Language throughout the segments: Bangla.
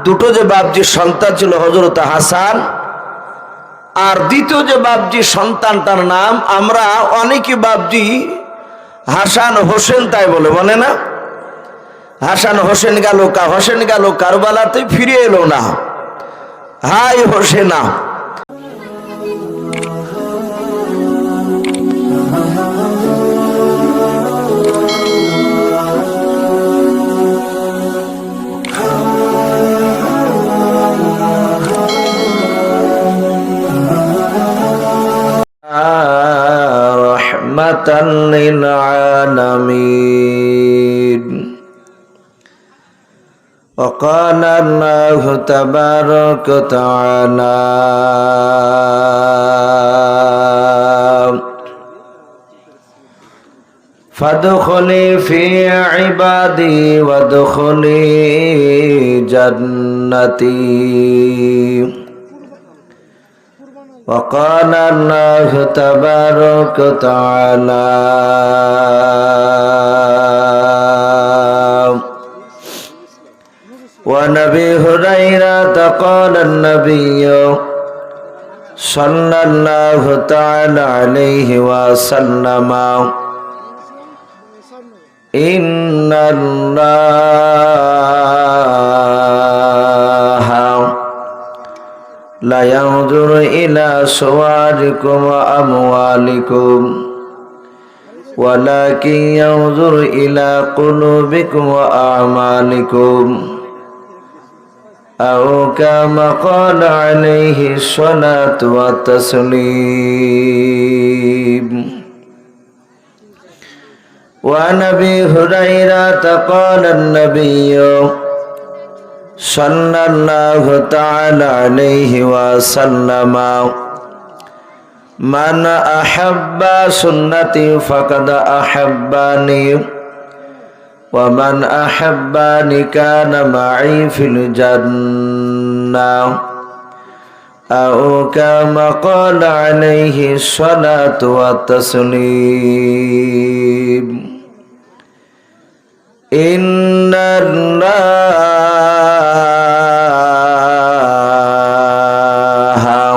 দুটো যে বাপজির সন্তান ছিল হযরত হাসান, আর দ্বিতীয় যে বাপজির সন্তানটার নাম আমরা অনেকে বাপজি হাসান হোসেন তাই বলে না? হাসান হোসেন গেল কারবালাতে, ফিরে এলো না। হাই হোসেনা। রহমাতাল লিল আলামিন। وقال الله تبارك وتعالى فادخلي في عبادي وادخلي جنتي وقال الله تبارك وتعالى وعن أبي هريرة قال النبي صلى الله تعالى عليه وسلم إن الله لا ينظر إلى صوركم وأموالكم ولكن ينظر إلى قلوبكم وأعمالكم أو كما قال عليه الصلاة والتسليم. وعن أبي هريرة قال النبي صلى الله تعالى عليه وسلم من أحب سنتي فقد أحبني ومن أحبني كان معي في الجنة أو كما قال عليه الصلاة والتسليم. إن الله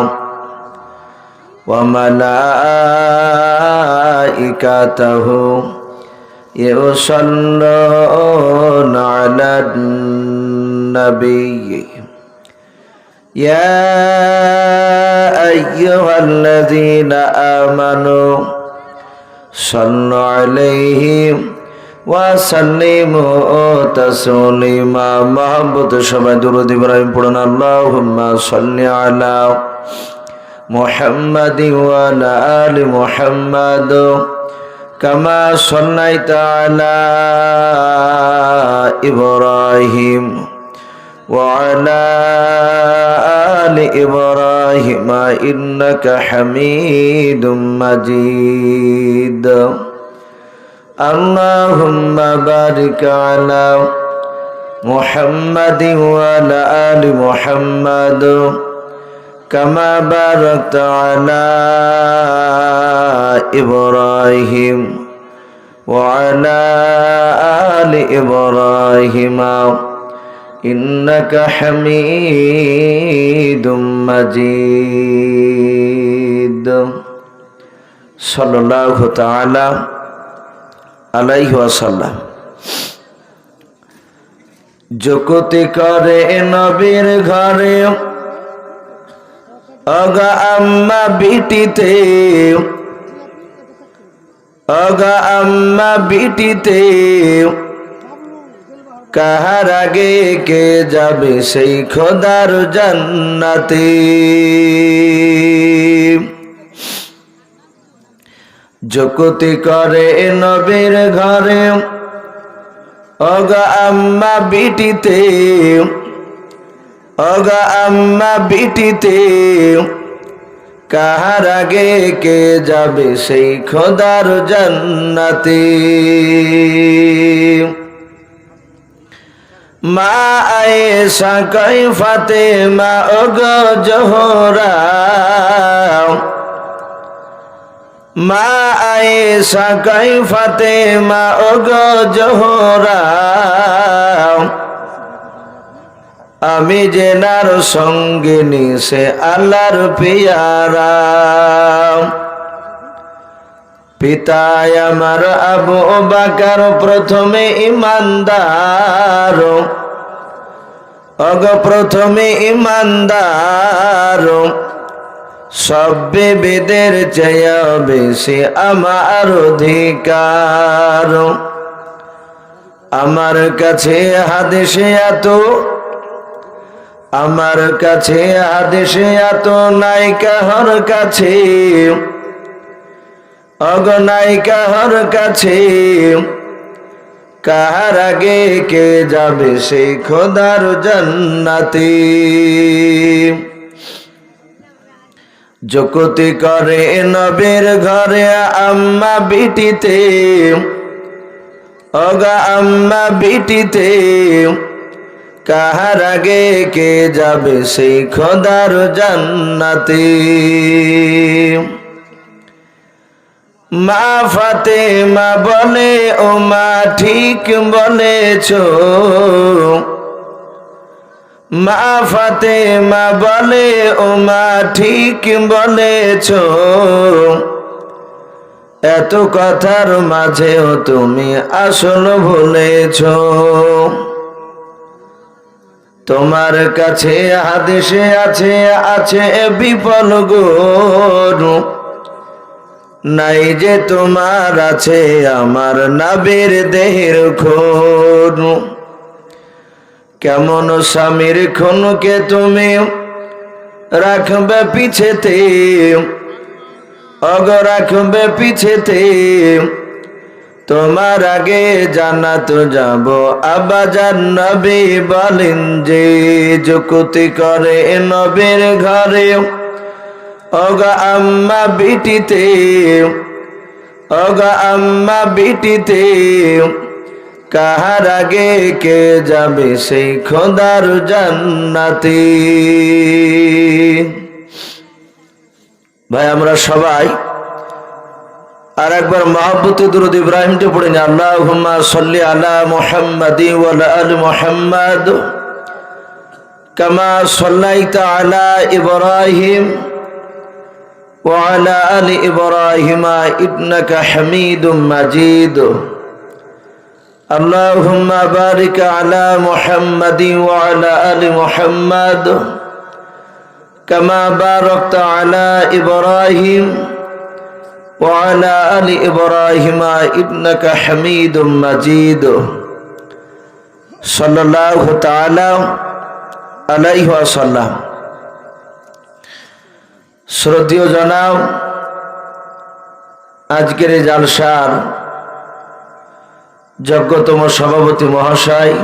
وملائكته يصلون على النبي يا أيها الذين آمنوا صلوا عليه وسلموا تسليما. محبت সবাই দুরূদ ইব্রাহিম পড়ুন। আল্লাহুম্মা সাল্লি আলা মুহাম্মাদিন ওয়া আলা আলি মুহাম্মাদ كما صليت على إبراهيم وعلى آل إبراهيم إنك حميد مجيد. اللهم بارك على محمد وعلى آل محمد كما باركت على إبراهيم وعلى آل إبراهيم إنك حميد مجيد. صلى الله تعالى عليه وسلم. জগতে করে নবীর ঘরে অগা আম্মা বিটিতে অগা আম্মা বিটিতে কাহার আগে কে যাবে সেই খোদার জান্নাতে। জগতে করে নবীর ঘরে অগা আম্মা বিটিতে অগা আম্মা বিটিতে কাহার আগে কে যাবে সেই খোদার জান্নাতে। মা আয়েশা কয় ফাতেমা ওগো জোহরা মা আয়েশা কয় ফাতেমা ওগো জোহরা আমি জেনার সঙ্গিনী সে আল্লাহর পিয়ারা। পিতায় আমার আবু বকর প্রথমে ইমানদার, প্রথমে ইমানদার, সব বেদের চেয়ে বেশি আমার অধিকার। আমার কাছে হাদিসে এত, আমার কাছে হাদিসে এত নাই কাহার কাছে, নাই কাহার কাছে। কাহার আগে কে যাবে সেই খোদার জান্নাতে। যুক্তি করে নবীর ঘরে আম্মা বিটিতে, আম্মা বিটিতে। কাহার আগে কে যাবে সেই খোদার জান্নাতে। মা ফাতেমা বলে ও মা ঠিক বলেছো, মা ফাতেমা বলে ও মা ঠিক বলেছো। এত কথার মাঝেও তুমি আসল ভুলেছো। তোমার কাছে হাদিসে আছে, আছে বিফল গরু, নাই যে তোমার আছে আমার নবীর দেহের খুন। কেমন স্বামীর খুনকে তুমি রাখবে পিছেতে, রাখবে পিছেতে। তোমার আগে জান্নাত যাব আব্বাজান নবী বলেন যে। যুক্তি করে নবীর ঘরে আম্মা বিটিতে, আম্মা বিটিতে। কাহার আগে কে যাবে সেই খোদার জান্নাতে। ভাই আমরা সবাই আর একবার মহব্বতে দুরূদ ইব্রাহিমটা পড়ে নি। আল্লাহুম্মা সাল্লি আলা মুহাম্মাদি ওয়া আলা আলি মুহাম্মাদ কামা সাল্লাইতা আলা ইব্রাহিম ওয়া আলা আলি ইব্রাহিম ইন্নাকা হামিদুম মাজিদ। আল্লাহুম্মা বারিক আলা মুহাম্মাদি ওয়া আলা আলি মুহাম্মাদ কামা বারাকতা আলা ইব্রাহিম وعلى آل إبراهيم إنك حميد مجيد صلى الله تعالى عليه وسلم। শ্রদ্ধেয় জনাব, আজকের এই জালসার যোগ্যতম সভাপতি মহাশয়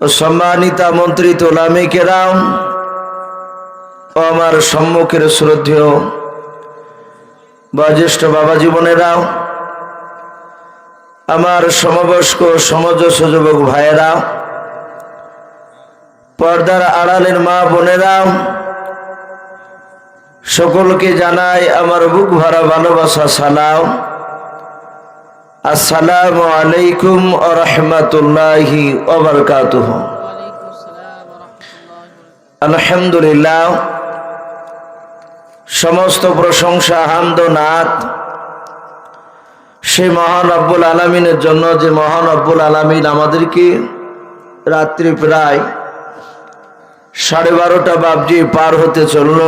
ও সম্মানিত আমন্ত্রিত উলামায়ে কেরাম ও আমার সম্মুখের শ্রদ্ধেয় বয়োজ্যেষ্ঠ বাবা জীবনেরা, আমার সমবয়স্ক সমজস্ব যুবক ভাইয়েরা, পর্দার আড়ালের মা বোনেরা, সকলকে জানাই আমার বুক ভরা ভালোবাসা সালাম। আসসালামু আলাইকুম ওয়া রাহমাতুল্লাহি ওয়া বারাকাতুহু। আলহামদুলিল্লাহ, সমস্ত প্রশংসা হামদ ও নাত সেই মহান রব্বুল আলামিনের জন্য, যে মহান রব্বুল আলামিন আমাদেরকে রাত্রি প্রায় 12:30 বাজে পার হতে চলল।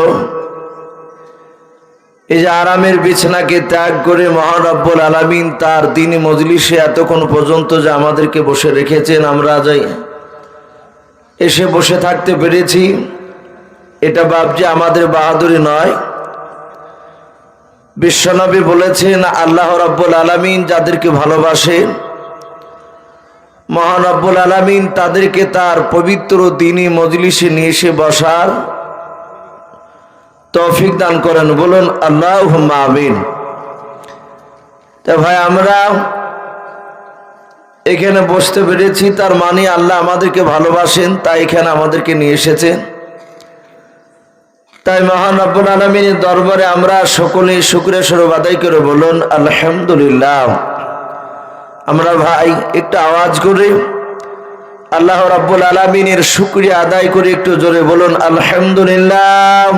এই যে আরামের বিছানাকে ত্যাগ করে মহান রব্বুল আলামিন তার দ্বীনি মজলিসে এতক্ষণ পর্যন্ত যে আমাদেরকে বসে রেখেছেন, আমরা যাই এসে বসে থাকতে পেরেছি, এটা বাবজি আমাদের বাহাদুরি নয়। বিশ্বনবী বলেছেন, আল্লাহ রাব্বুল আলামিন যাদেরকে ভালোবাসেন, মহান রব্বুল আলামিন তাদেরকে তার পবিত্র দ্বীনি মজলিসে নিয়ে এসে বসার তৌফিক দান করেন। বলুন আল্লাহুম্মা আমিন। তা ভাই, আমরা এখানে বসতে পেরেছি, তার মানে আল্লাহ আমাদেরকে ভালোবাসেন, তাই এখানে আমাদেরকে নিয়ে এসেছেন। তাই মহান রব্বুল আলামিনের দরবারে আমরা সকলে শুকরিয়া স্বরূপ আদায় করে বলুন আলহামদুলিল্লাহ। আমরা ভাই একটু আওয়াজ করে আল্লাহ রাব্বুল আলামিনের শুকরিয়া আদায় করে একটু জোরে বলুন আলহামদুলিল্লাহ।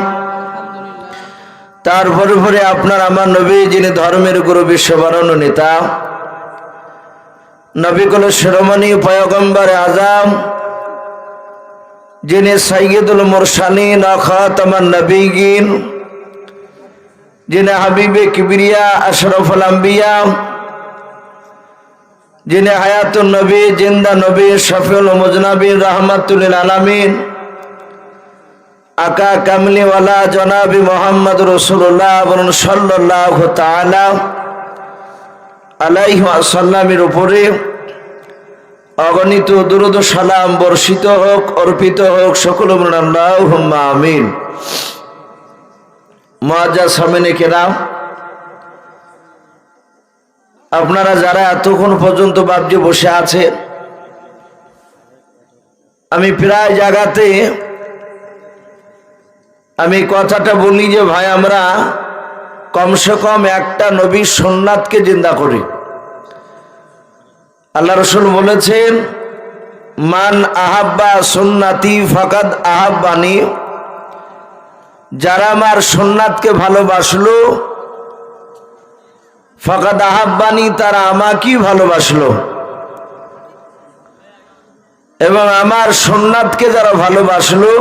তারপরে পরে আপনার আমার নবী, যিনি ধর্মের গুরু, বিশ্ববরণ্য নেতা, নবী কুল শিরোমণি পয়গম্বর আজম, যিনি সাইয়্যিদুল মুরসালিন ও খাতামুন নবিয়্যিন, যিনি হাবিবে কিবরিয়া আশরাফুল আম্বিয়া, যিনি হায়াতুন নবী, জিন্দা নবী, শফিউল মুজনাবিন, রাহমাতুল লিল আলামিন, আকা কামলিওয়ালা জনাবি মোহাম্মদ রাসূলুল্লাহ সাল্লাল্লাহু তাআলা আলাইহি ওয়াসাল্লামের উপরে অগণিত দুরূদ ও সালাম বর্ষিত হোক, অর্পিত হোক। সকল বলুন আল্লাহুম্মা আমিন। মুআজ্জাজ সামিনে কেরাম, আপনারা যারা এতক্ষণ পর্যন্ত বাবজি বসে আছেন, আমি প্রায় জায়গাতে আমি কথাটা বলি যে ভাই, আমরা কমসে কম একটা নবীর সুন্নাতকে জিন্দা করি। আল্লাহ রাসূল বলেছেন, মান আহাব্বা সুন্নাতি ফাকাদ আহাব্বানি, যারা আমার সুন্নাতকে ভালোবাসলো, ফাকাদ আহাব্বানি, তারা আমাকেই ভালোবাসলো। এবং আমার সুন্নাতকে যারা ভালোবাসলো,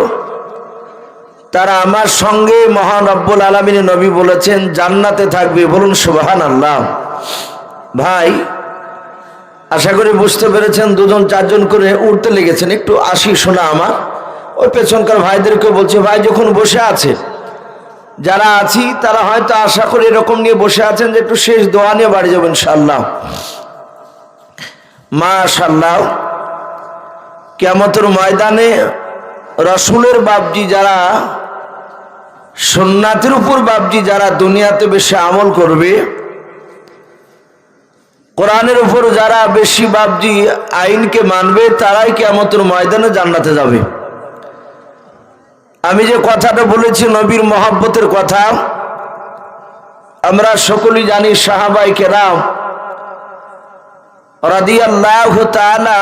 তারা আমার সঙ্গে মহান রব্বুল আলামিনের নবী বলেছেন জান্নাতে থাকবে। বলুন সুবহানাল্লাহ। ভাই, আশা করি বুঝতে পেরেছেন। দুজন চারজন করে উঠতে লেগেছেন, একটু আসি শোনা আমার। ওই পেছনকার ভাইদেরকে বলছে, ভাই যখন বসে আছে, যারা আছি তারা হয়তো আশা করি এরকম নিয়ে বসে আছেন যে একটু শেষ দোয়া নিয়ে বাড়ি যাবেন ইনশাআল্লাহ। মাশাআল্লাহ। কিয়ামতের ময়দানে রাসূলের বাবজি যারা, সুন্নাতের উপর বাবজি যারা দুনিয়াতে বেশি আমল করবে, কোরআনের উপর যারা বেশি বাবজি আইনকে মানবে, তারাই কিয়ামতের ময়দানে জান্নাতে যাবে। আমি যে কথাটা বলেছি নবীর মহব্বতের কথা, আমরা সকলেই জানি সাহাবায়ে কেরাম রাদিয়াল্লাহু তাআলা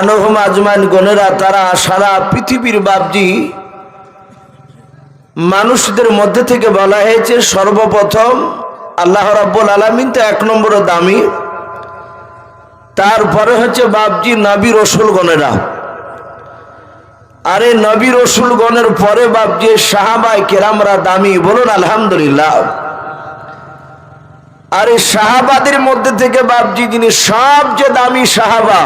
আনহুম আজমাইন গণেরা, তারা সারা পৃথিবীর বাবজি মানুষদের মধ্যে থেকে বলা হয়েছে সর্বপ্রথম আল্লাহ রাব্বুল আলামিন তো এক নম্বরে দামি, তারপরে হচ্ছে বাবজি নবী রাসূল গণেরা। আরে নবী রাসূল গণের পরে বাবজি সাহাবায়ে কেরামরা দামি। বলুন আলহামদুলিল্লাহ। আরে সাহাবাদের মধ্যে থেকে বাবজি যিনি সবচেয়ে দামি সাহাবা,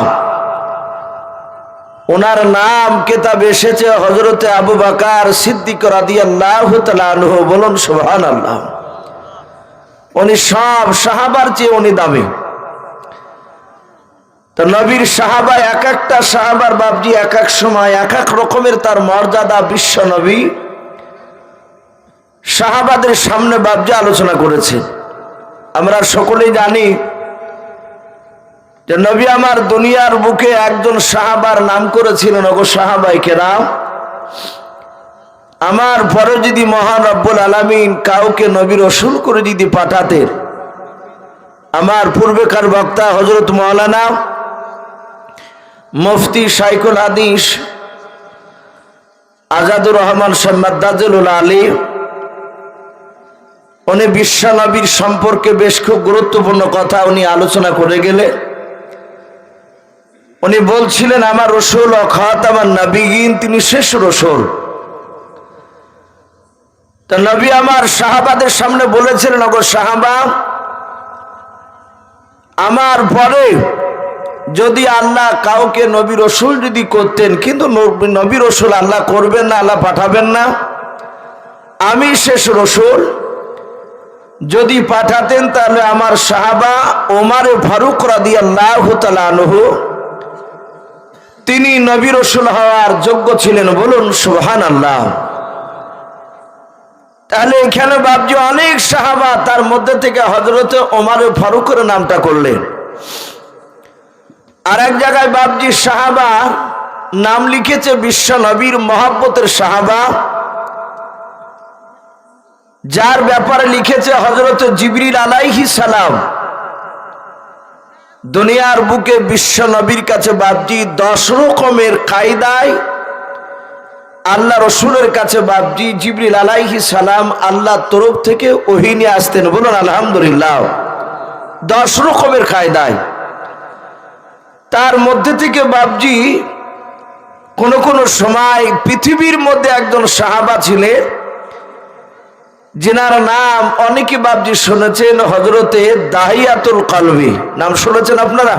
ওনার নাম কিতাবে এসেছে হযরতে আবু বকর সিদ্দিক রাদিয়াল্লাহু তাআলা আনহু। বলুন সুবহানাল্লাহ। উনি সব সাহাবার চেয়ে উনি দামি। তো নবীর সাহাবা, এক একটা সাহাবার বাবজি এক এক সময় এক এক রকমের তার মর্যাদা বিশ্ব নবী সাহাবাদের সামনে বাবজি আলোচনা করেছে। আমরা সকলেই জানি যে নবী আমার দুনিয়ার বুকে একজন সাহাবার নাম করেছিলেন, ওগো সাহাবায়ে কেরাম, আমার পরে যদি মহান রব্বুল আলামিন কাউকে নবী রাসূল করে যদি পাঠাতেন, আমার পূর্বেকার বক্তা হযরত মাওলানা মুফতি শাইখুল হাদিস আজাদুর রহমান সাম্মাদাজুল আলী, উনি বিশ্ব নবীর সম্পর্কে বেশ খুব গুরুত্বপূর্ণ কথা উনি আলোচনা করে গেলে উনি বলছিলেন, আমার রাসূল ও খাতামুন নবিয়্যিন, তিনি শেষ রাসূল। তো নবী আমার সাহাবাদের সামনে বলেছিলেন, ওগো সাহাবা, আমার পরে যদি আল্লাহ কাউকে নবী রাসূল যদি করতেন, কিন্তু নবী রাসূল আল্লাহ করবেন না, আল্লাহ পাঠাবেন না, আমি শেষ রাসূল, যদি পাঠাতেন তাহলে আমার সাহাবা ওমরে ফারুক রাদিয়াল্লাহু তাআলা আনহু, তিনি নবী রাসূল হওয়ার যোগ্য ছিলেন। বলুন সুবহানাল্লাহ। তাহলে এখানে বাবজি অনেক সাহাবা, তার মধ্যে থেকে হযরতে ওমরে ফারুকের নামটা করলেন। আর এক জায়গায় বাবজি সাহাবা নাম লিখেছে বিশ্ব নবীর মহব্বতের সাহাবা, যার ব্যাপারে লিখেছে হযরত জিবরিল আলাইহিস সালাম। দুনিয়ার বুকে বিশ্ব নবীর কাছে বাপজি 10 রকমের কায়দায় আল্লাহ রসুলের কাছে বাপজি জিবরিল আলাইহিস সালাম আল্লাহর তরফ থেকে ওহী নিয়ে আসতেন। বলুন আলহামদুলিল্লাহ। 10 রকমের কায়দায়। তার মধ্যে থেকে বাপজি কোন কোন সময় পৃথিবীর মধ্যে একজন সাহাবা ছিলেন যিনার নাম অনেকে বাপজি শুনেছেন, হযরতে দাহিয়াতুল কলবি। নাম শুনেছেন আপনারা?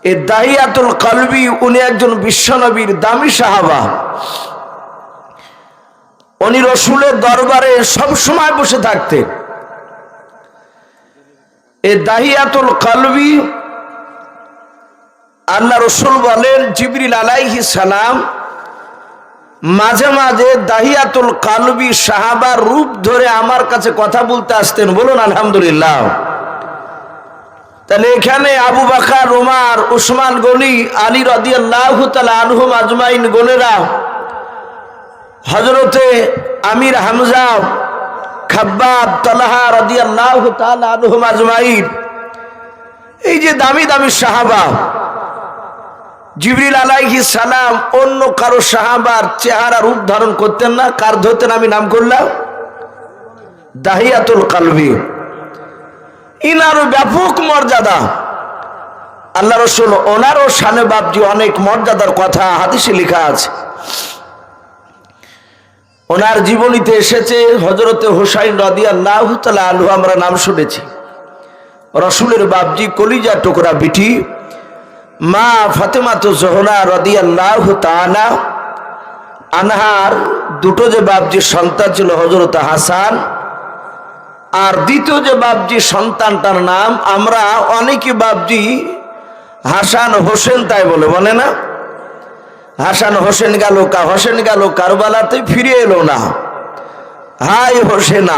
এই দাহিয়াতুল কলবি উনি একজন বিশ্বনবীর দামি সাহাবা। উনি রসুলের দরবারে সব সময় বসে থাকতেন। এই দাহিয়াতুল কলবি আল্লাহ রসুল বলেন জিবরিল আলাইহিস সালাম মাঝে মাঝে দাহিয়াতুল কলবি সাহাবার রূপ ধরে আমার কাছে কথা বলতে আসতেন। বলুন আলহামদুলিল্লাহ। তাহলে এখানে আবু বকর, ওমর, উসমান গনি, আলী রাদিয়াল্লাহু তাআলা আনহুম আজমাইন গনেরা, হযরতে আমির হামজা, খাব্বাব, তালহা রাদিয়াল্লাহু তাআলা আনহুম আজমাইন, এই যে দামি দামি সাহাবা। জিবরিল আলাইহিস সালাম অন্য কারো সাহাবার চেহারা রূপ ধারণ করতেন না। কার ধরতেন? আমি নাম করলাম দাহিয়াতুল কলবি। ইনারও ব্যাপক মর্যাদা। আল্লাহ রসুল ওনারও শানে বাপজি অনেক মর্যাদার কথা হাদিসে লেখা আছে। ওনার জীবনীতে এসেছে হযরতে হুসাইন রাদিয়াল্লাহু তাআলা আনহু, আমরা নাম শুনেছি। রসুলের বাপজি কলিজা টুকরা বিটি মা ফাতেমাতু জোহরা রাদিয়াল্লাহু তাআলা আনহার দুটো যে বাপজি সন্তান ছিল, হযরত হাসান আর দ্বিতীয় যে বাপজি সন্তানটার নাম আমরা অনেকে বাপজি হাসান হোসেন তাই বলে না? হাসান হোসেন গেল কারবালাতে, ফিরে এলো না। হাই হোসেনা।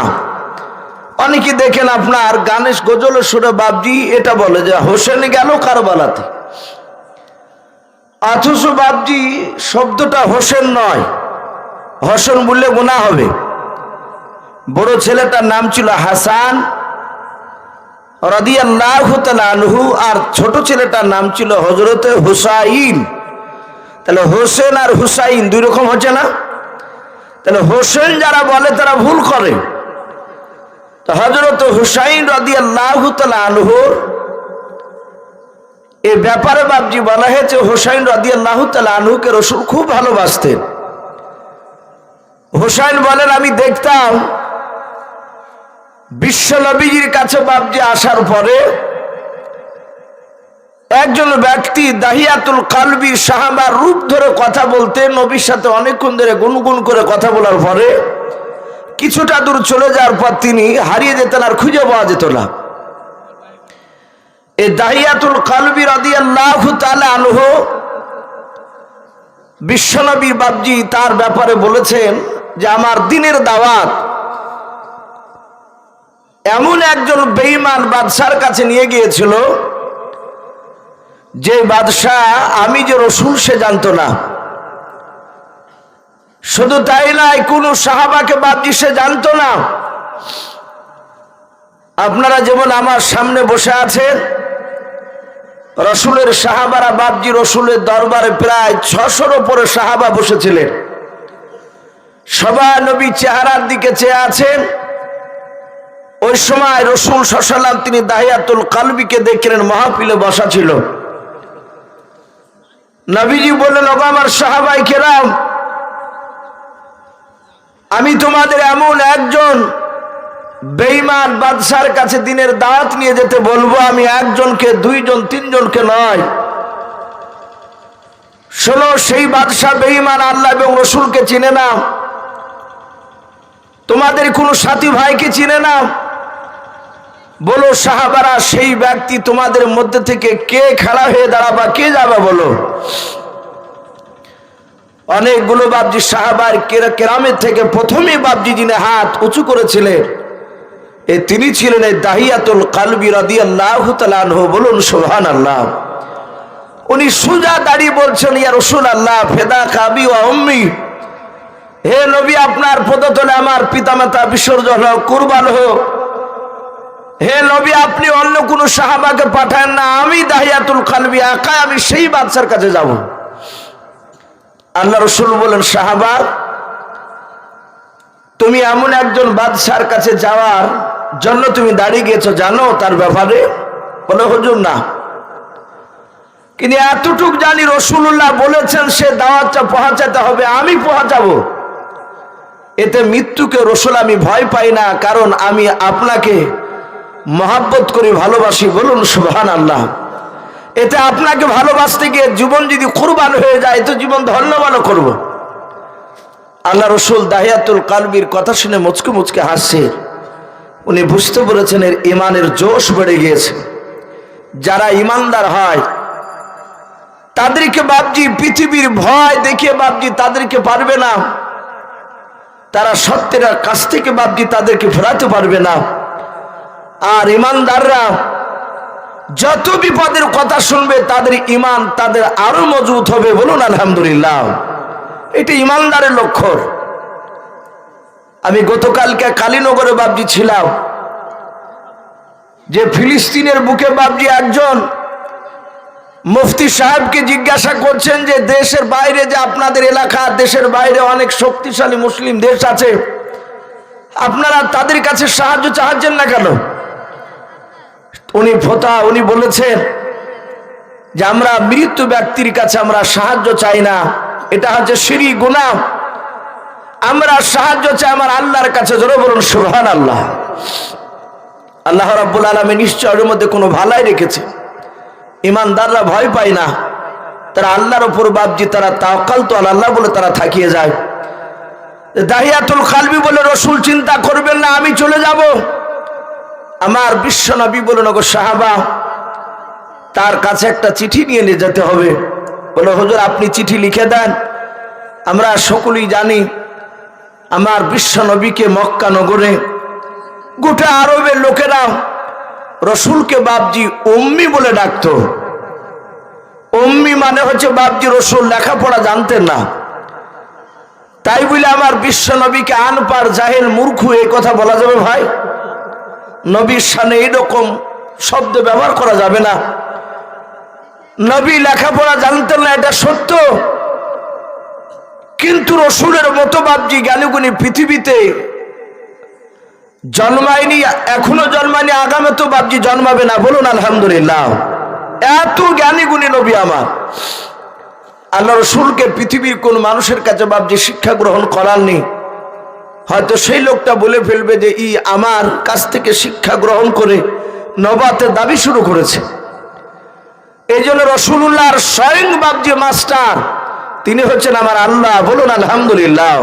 অনেকে দেখেন আপনার গানের গজলের সুরে বাপজি এটা বলে যে হোসেন গেল কারবালাতে, অথচ বাপজি শব্দটা হোসেন নয়। হোসেন বললে গুনাহ হবে। বড় ছেলেটার নাম ছিল হাসান রাদিয়াল্লাহু তাআলা আনহু, আর ছোট ছেলেটার নাম ছিল হযরতে হুসাইন। তাহলে হোসেন আর হুসাইন দুই রকম হচ্ছে না? তাহলে হোসেন যারা বলে তারা ভুল করে। তো হযরতে হুসাইন রাদিয়াল্লাহু তাআলা আনহু এই ব্যাপারে বাপজি বলা হয়েছে হুসাইন রাদিয়াল্লাহু তাআলা আনহুকে রাসূল খুব ভালোবাসতেন। হুসাইন বলেন আমি দেখতাম বিশ্ব নবীজির কাছে বাপজি আসার পরে একজন ব্যক্তি দাহিয়াতুল কলবি সাহাবার রূপ ধরে কথা বলতে, নবীর সাথে অনেকক্ষণ ধরে গুনগুন করে কথা বলার পরে কিছুটা দূর চলে যাওয়ার পর তিনি হারিয়ে যেতেন, আর খুঁজে পাওয়া যেত না। এই দাহিয়াতুল কলবি রাদিয়াল্লাহু তাআলা আনহু বিশ্বনবীর বাপজি তার ব্যাপারে বলেছেন যে আমার দ্বীনের দাওয়াত এমন একজন বেঈমান বাদশার কাছে নিয়ে গিয়েছিল যে বাদশাহ আমি যে রসুল সে জানতো না। শুধু তাই নয়, কোন সাহাবাকে বাপজি সে জানতো না। আপনারা যেমন আমার সামনে বসে আছেন, রসুলের সাহাবারা বাপজি রসুলের দরবারে প্রায় 600-র উপরে সাহাবা বসেছিলেন। সবাই নবী চেহারার দিকে চেয়ে আছেন। ওই সময় রসুল সাল্লাল্লাহু আলাইহি ওয়াসাল্লাম তিনি দাহিয়াতুল কলবিকে দেখলেন, মাহফিলে বসা ছিল। নবীজি বললেন, ওগো আমার সাহাবায়ে কেরাম, আমি তোমাদের এমন একজন বেঈমান বাদশার কাছে দিনের দাওয়াত নিয়ে যেতে বলবো। আমি একজনকে, দুইজন, তিনজনকে নয়। শোনো, সেই বাদশা বেঈমান, আল্লাহ এবং রসুলকে চিনে না, তোমাদের কোনো সাথী ভাইকে চিনে না। বলো সাহাবারা, সেই ব্যক্তি তোমাদের মধ্যে থেকে কে খাড়া হয়ে দাঁড়াবা, কে যাবে বলো? অনেকগুলো বাপজি সাহাবার কেরামের থেকে প্রথমে বাপজি যিনি হাত উঁচু করেছিলেন তিনি ছিলেন এই দাহিয়াতুল কলবি রাদিয়াল্লাহু তাআলা আনহু। বলুন সুবহানাল্লাহ। উনি সোজা দাঁড়িয়ে বলছেন, ইয়া রাসূলুল্লাহ ফিদাকা আবি ওয়া উম্মি, হে নবী আপনার পদতলে আমার পিতামাতা বিসর্জন হোক, কুরবান হোক। হে নবী, আপনি অন্য কোন সাহাবাকে পাঠান না, আমি দাহিয়াতুল কালবি একা আমি সেই বাদশার কাছে যাব। আল্লাহ রাসূল বলেন, সাহাবা, তুমি এমন একজন বাদশার কাছে যাওয়ার জন্য তুমি দাঁড়িয়ে গেছো, জানো তার ব্যাপারে? বলে, হুজুর না, কিন্তু এতটুক জানি রাসূলুল্লাহ বলেছেন সে দাওয়াতটা পৌঁছাতে হবে, আমি পৌঁছাবো। এতে মৃত্যুকে রাসূল আমি ভয় পাই না, কারণ আমি আপনাকে মহব্বত করি, ভালোবাসি। বলুন সুবহানাল্লাহ। এতে আপনাকে ভালোবাসতে গিয়ে জীবন যদি কুরবান হয়ে যায় তো জীবন ধন্যবাদ করব। আল্লাহ রাসূল দাহিয়াতুল কালবির কথা শুনে মুচকে মুচকে হাসছে। উনি বুঝতে পেরেছেন এর ঈমানের জোশ বেড়ে গিয়েছে। যারা ঈমানদার হয় তাদেরকে বাপজি পৃথিবীর ভয় দেখিয়ে বাপজি তাদেরকে পারবে না, তারা সত্যের কাছ থেকে বাপজি তাদেরকে ফেরাতে পারবে না। আর ঈমানদাররা যত বিপদের কথা শুনবে তাদের ঈমান তাদের আরো মজবুত হবে। বলুন আলহামদুলিল্লাহ। এটা ঈমানদারের লক্ষণ। আমি গতকালকে কালীনগরে বাপজি ছিলাম, যে ফিলিস্তিনের বুকে বাপজি একজন মুফতি সাহেবকে জিজ্ঞাসা করছেন যে দেশের বাইরে যে আপনাদের এলাকা, দেশের বাইরে অনেক শক্তিশালী মুসলিম দেশ আছে, আপনারা তাদের কাছে সাহায্য চাচ্ছেন না কেন? উনি বলেছেন যে আমরা মৃত ব্যক্তির কাছে আমরা সাহায্য চাই না, এটা হচ্ছে শিরক গুনাহ। আমরা সাহায্য চাই আমার আল্লাহর কাছে। জোরে বলুন সুবহানাল্লাহ। আল্লাহ রাব্বুল আলামিন নিশ্চয় এর মধ্যে কোনো ভালাই রেখেছে। ঈমানদাররা ভয় পায় না, তারা আল্লাহর উপর বাপজি তারা তাওয়াক্কালতু আল্লাহ বলে তারা থাকিয়ে যায়। দাহিয়াতুল কালবি বলে, রাসূল চিন্তা করবেন না, আমি চলে যাব। আমার বিশ্ব নবী বলেন, ওগো সাহাবা, তার কাছে একটা চিঠি নিয়ে যেতে হবে। বলে, হুজুর আপনি চিঠি লিখে দেন। আমরা সকলেই জানি আমার বিশ্ব নবীকে মক্কা নগরে গোটা আরবের লোকেরা রসুলকে বাপজি উম্মি বলে ডাকতো। উম্মি মানে হচ্ছে বাপজি রসুল লেখাপড়া জানতেন না, তাই বলে আমার বিশ্ব নবীকে আনপার জাহেল মূর্খ এই কথা বলা যাবে? ভাই, নবীর সামনে এইরকম শব্দ ব্যবহার করা যাবে না। নবী লেখাপড়া জানতেন না, এটা সত্য, কিন্তু রসুলের মতো বাপজি জ্ঞানীগুণী পৃথিবীতে জন্মায়নি, এখনো জন্মায়নি, আগামে তো বাপজি জন্মাবে না। বলুন আলহামদুলিল্লাহ। এত জ্ঞানী গুণী নবী আমার। আল্লাহ রসুলকে পৃথিবীর কোন মানুষের কাছে বাপজি শিক্ষা গ্রহণ করাননি। হয়তো সেই লোকটা বলে ফেলবে যে ই আমার কাছ থেকে শিক্ষা গ্রহণ করে নবাতের দাবি শুরু করেছে। এই জন্য রসুল্লাহর স্বয়ং বাপজি মাস্টার তিনি হচ্ছেন আমার আল্লাহ। বলুন আলহামদুলিল্লাহ।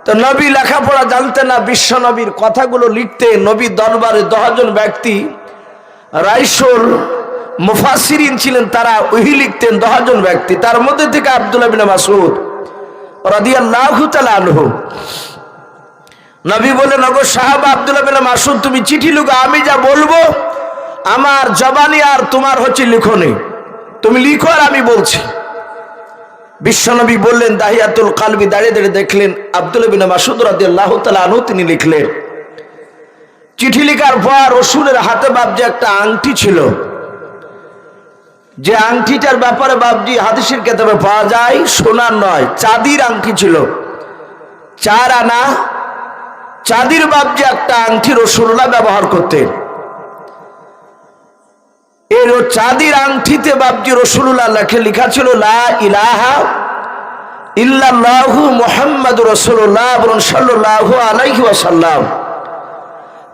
তো নবী লেখাপড়া জানতেন না, বিশ্ব নবীর কথাগুলো লিখতে নবী দরবারে 10 জন ব্যক্তি রাইসুল মুফাসসিরিন ছিলেন, তারা ওহী লিখতেন 10 জন ব্যক্তি। তার মধ্যে থেকে আব্দুল্লাহ বিন মাসউদ রাদিয়াল্লাহু তাআলা আনহু। নবী বলেন, ওগো সাহাবা আব্দুল্লাহ বিন মাসউদ, তুমি চিঠি লিখো, আমি যা বলবো আমার জবানি আর তোমার হচ্ছে লিখনি, তুমি লিখো আর আমি বলছি। বিশ্বনবী বললেন, দাহিয়াতুল কালবি দাঁড়িয়ে দাঁড়িয়ে দেখলেন আব্দুল্লাহ বিন মাসউদ রাদিয়াল্লাহু তাআলা আনহু তিনি লিখলেন। চিঠি লেখার পর রাসূলের হাতে বাপজি একটা আংটি ছিল, যে আংটিটার ব্যাপারে বাপজি হাদিসের কিতাবে পাওয়া যায় সোনার নয় চাঁদির আংটি ছিল। 4 আনা চাঁদির বাপজি একটা আংটি রাসূলুল্লাহ ব্যবহার করতেন। এর চাঁদির আংটিতে বাপজি রাসূলুল্লাহ লেখা ছিল লা ইলাহা ইল্লাল্লাহু মুহাম্মাদুর রাসূলুল্লাহ সাল্লাল্লাহু আলাইহি ওয়াসাল্লাম।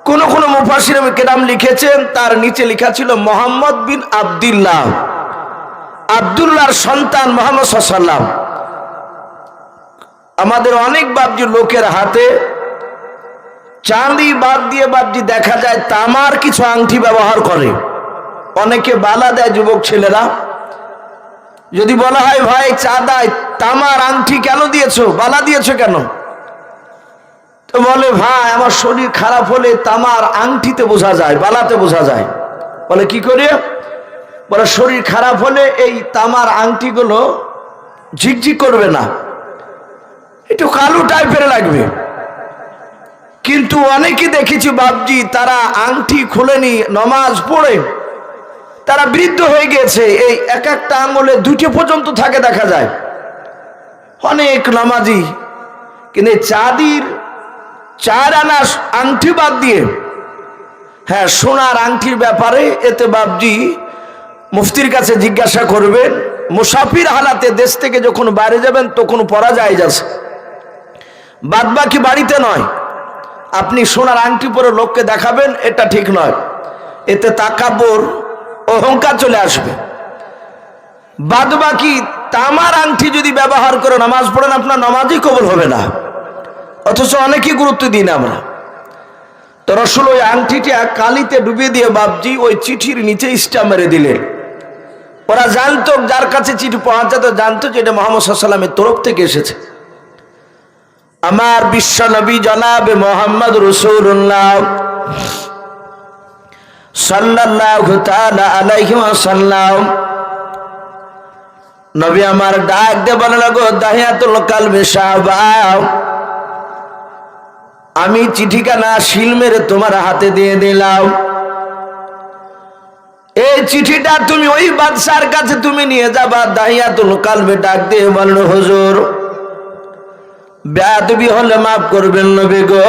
কোন কোন মুফাসসির কেরাম লিখেছেন তার নিচে লেখা ছিল মুহাম্মদ বিন আব্দুল্লাহ, আব্দুল্লাহর সন্তান মুহাম্মদ সাল্লাল্লাহু আলাইহি ওয়াসাল্লাম। আমাদের অনেক বাপজি লোকের হাতে চাঁদি বাদ দিয়ে বাপজি দেখা যায় তামার কিছু আংটি ব্যবহার করে। অনেকে বালা দেয় যুবক ছেলেরা, যদি বলা হয় ভাই চাঁদায় তামার আংটি কেন দিয়েছো, বালা দিয়েছো কেন, তো বলে ভাই আমার শরীর খারাপ হলে তামার আংটিতে বোঝা যায়, বালাতে বোঝা যায়। বলে কি করে? বলে শরীর খারাপ হলে এই তামার আংটিগুলো ঝিকঝিক করবে না, একটু কালো টাইপের লাগবে। কিন্তু অনেকে দেখেছি বাপজি তারা আংটি খুলেনি, নামাজ পড়ে তারা বৃদ্ধ হয়ে গেছে, এই এক একটা আঙ্গুলে দুটি পর্যন্ত থাকে দেখা যায়। অনেক নামাজি কিন্তু চাঁদির 4 আনা আংটি বাদ দিয়ে, হ্যাঁ সোনার আংটির ব্যাপারে এতে বাপজি মুফতির কাছে জিজ্ঞাসা করবেন। মুসাফির হালাতে দেশ থেকে যখন বাইরে যাবেন তখন পরা যায় যাচ্ছে, বাদ বাকি বাড়িতে নয়। আপনি সোনার আংটি পরে লোককে দেখাবেন, এটা ঠিক নয়, এতে তাকাব্বুর অহংকার চলে আসবে। বাদ বাকি তামার আংটি যদি ব্যবহার করে নামাজ পড়েন আপনার নামাজই কবুল হবে না, অথচ অনেকেই গুরুত্ব দিই না আমরা। তো রাসূল ওই আংটিটা কালিতে ডুবিয়ে দিয়ে বাপজি ওই চিঠির নিচে স্টাম্প মেরে দিলেন। ওরা জানতো, যার কাছে চিঠি পৌঁছাতো জানতো যে এটা মুহাম্মদ সাল্লাল্লাহু আলাইহি ওয়াসাল্লামের তরফ থেকে এসেছে। আমার বিশ্ব নবী জনাবে মুহাম্মদ রাসূলুল্লাহ সাল্লাল্লাহু তাআলা আলাইহি ওয়াসাল্লাম নবী আমার ডাক দিয়ে বলে, লাগো দাহিয়াতুল কালবে সাহাবা, আমি চিঠিখানা সিল মেরে তোমার হাতে দিয়ে দিলাম। এই চিঠিটা তুমি ওই বাদশার কাছে তুমি নিয়ে যাবা। দাহিয়াতুল কালবে ডাক দিয়ে বলল, হুজুর বেয়াদবি হলে মাফ করবেন নবী গো,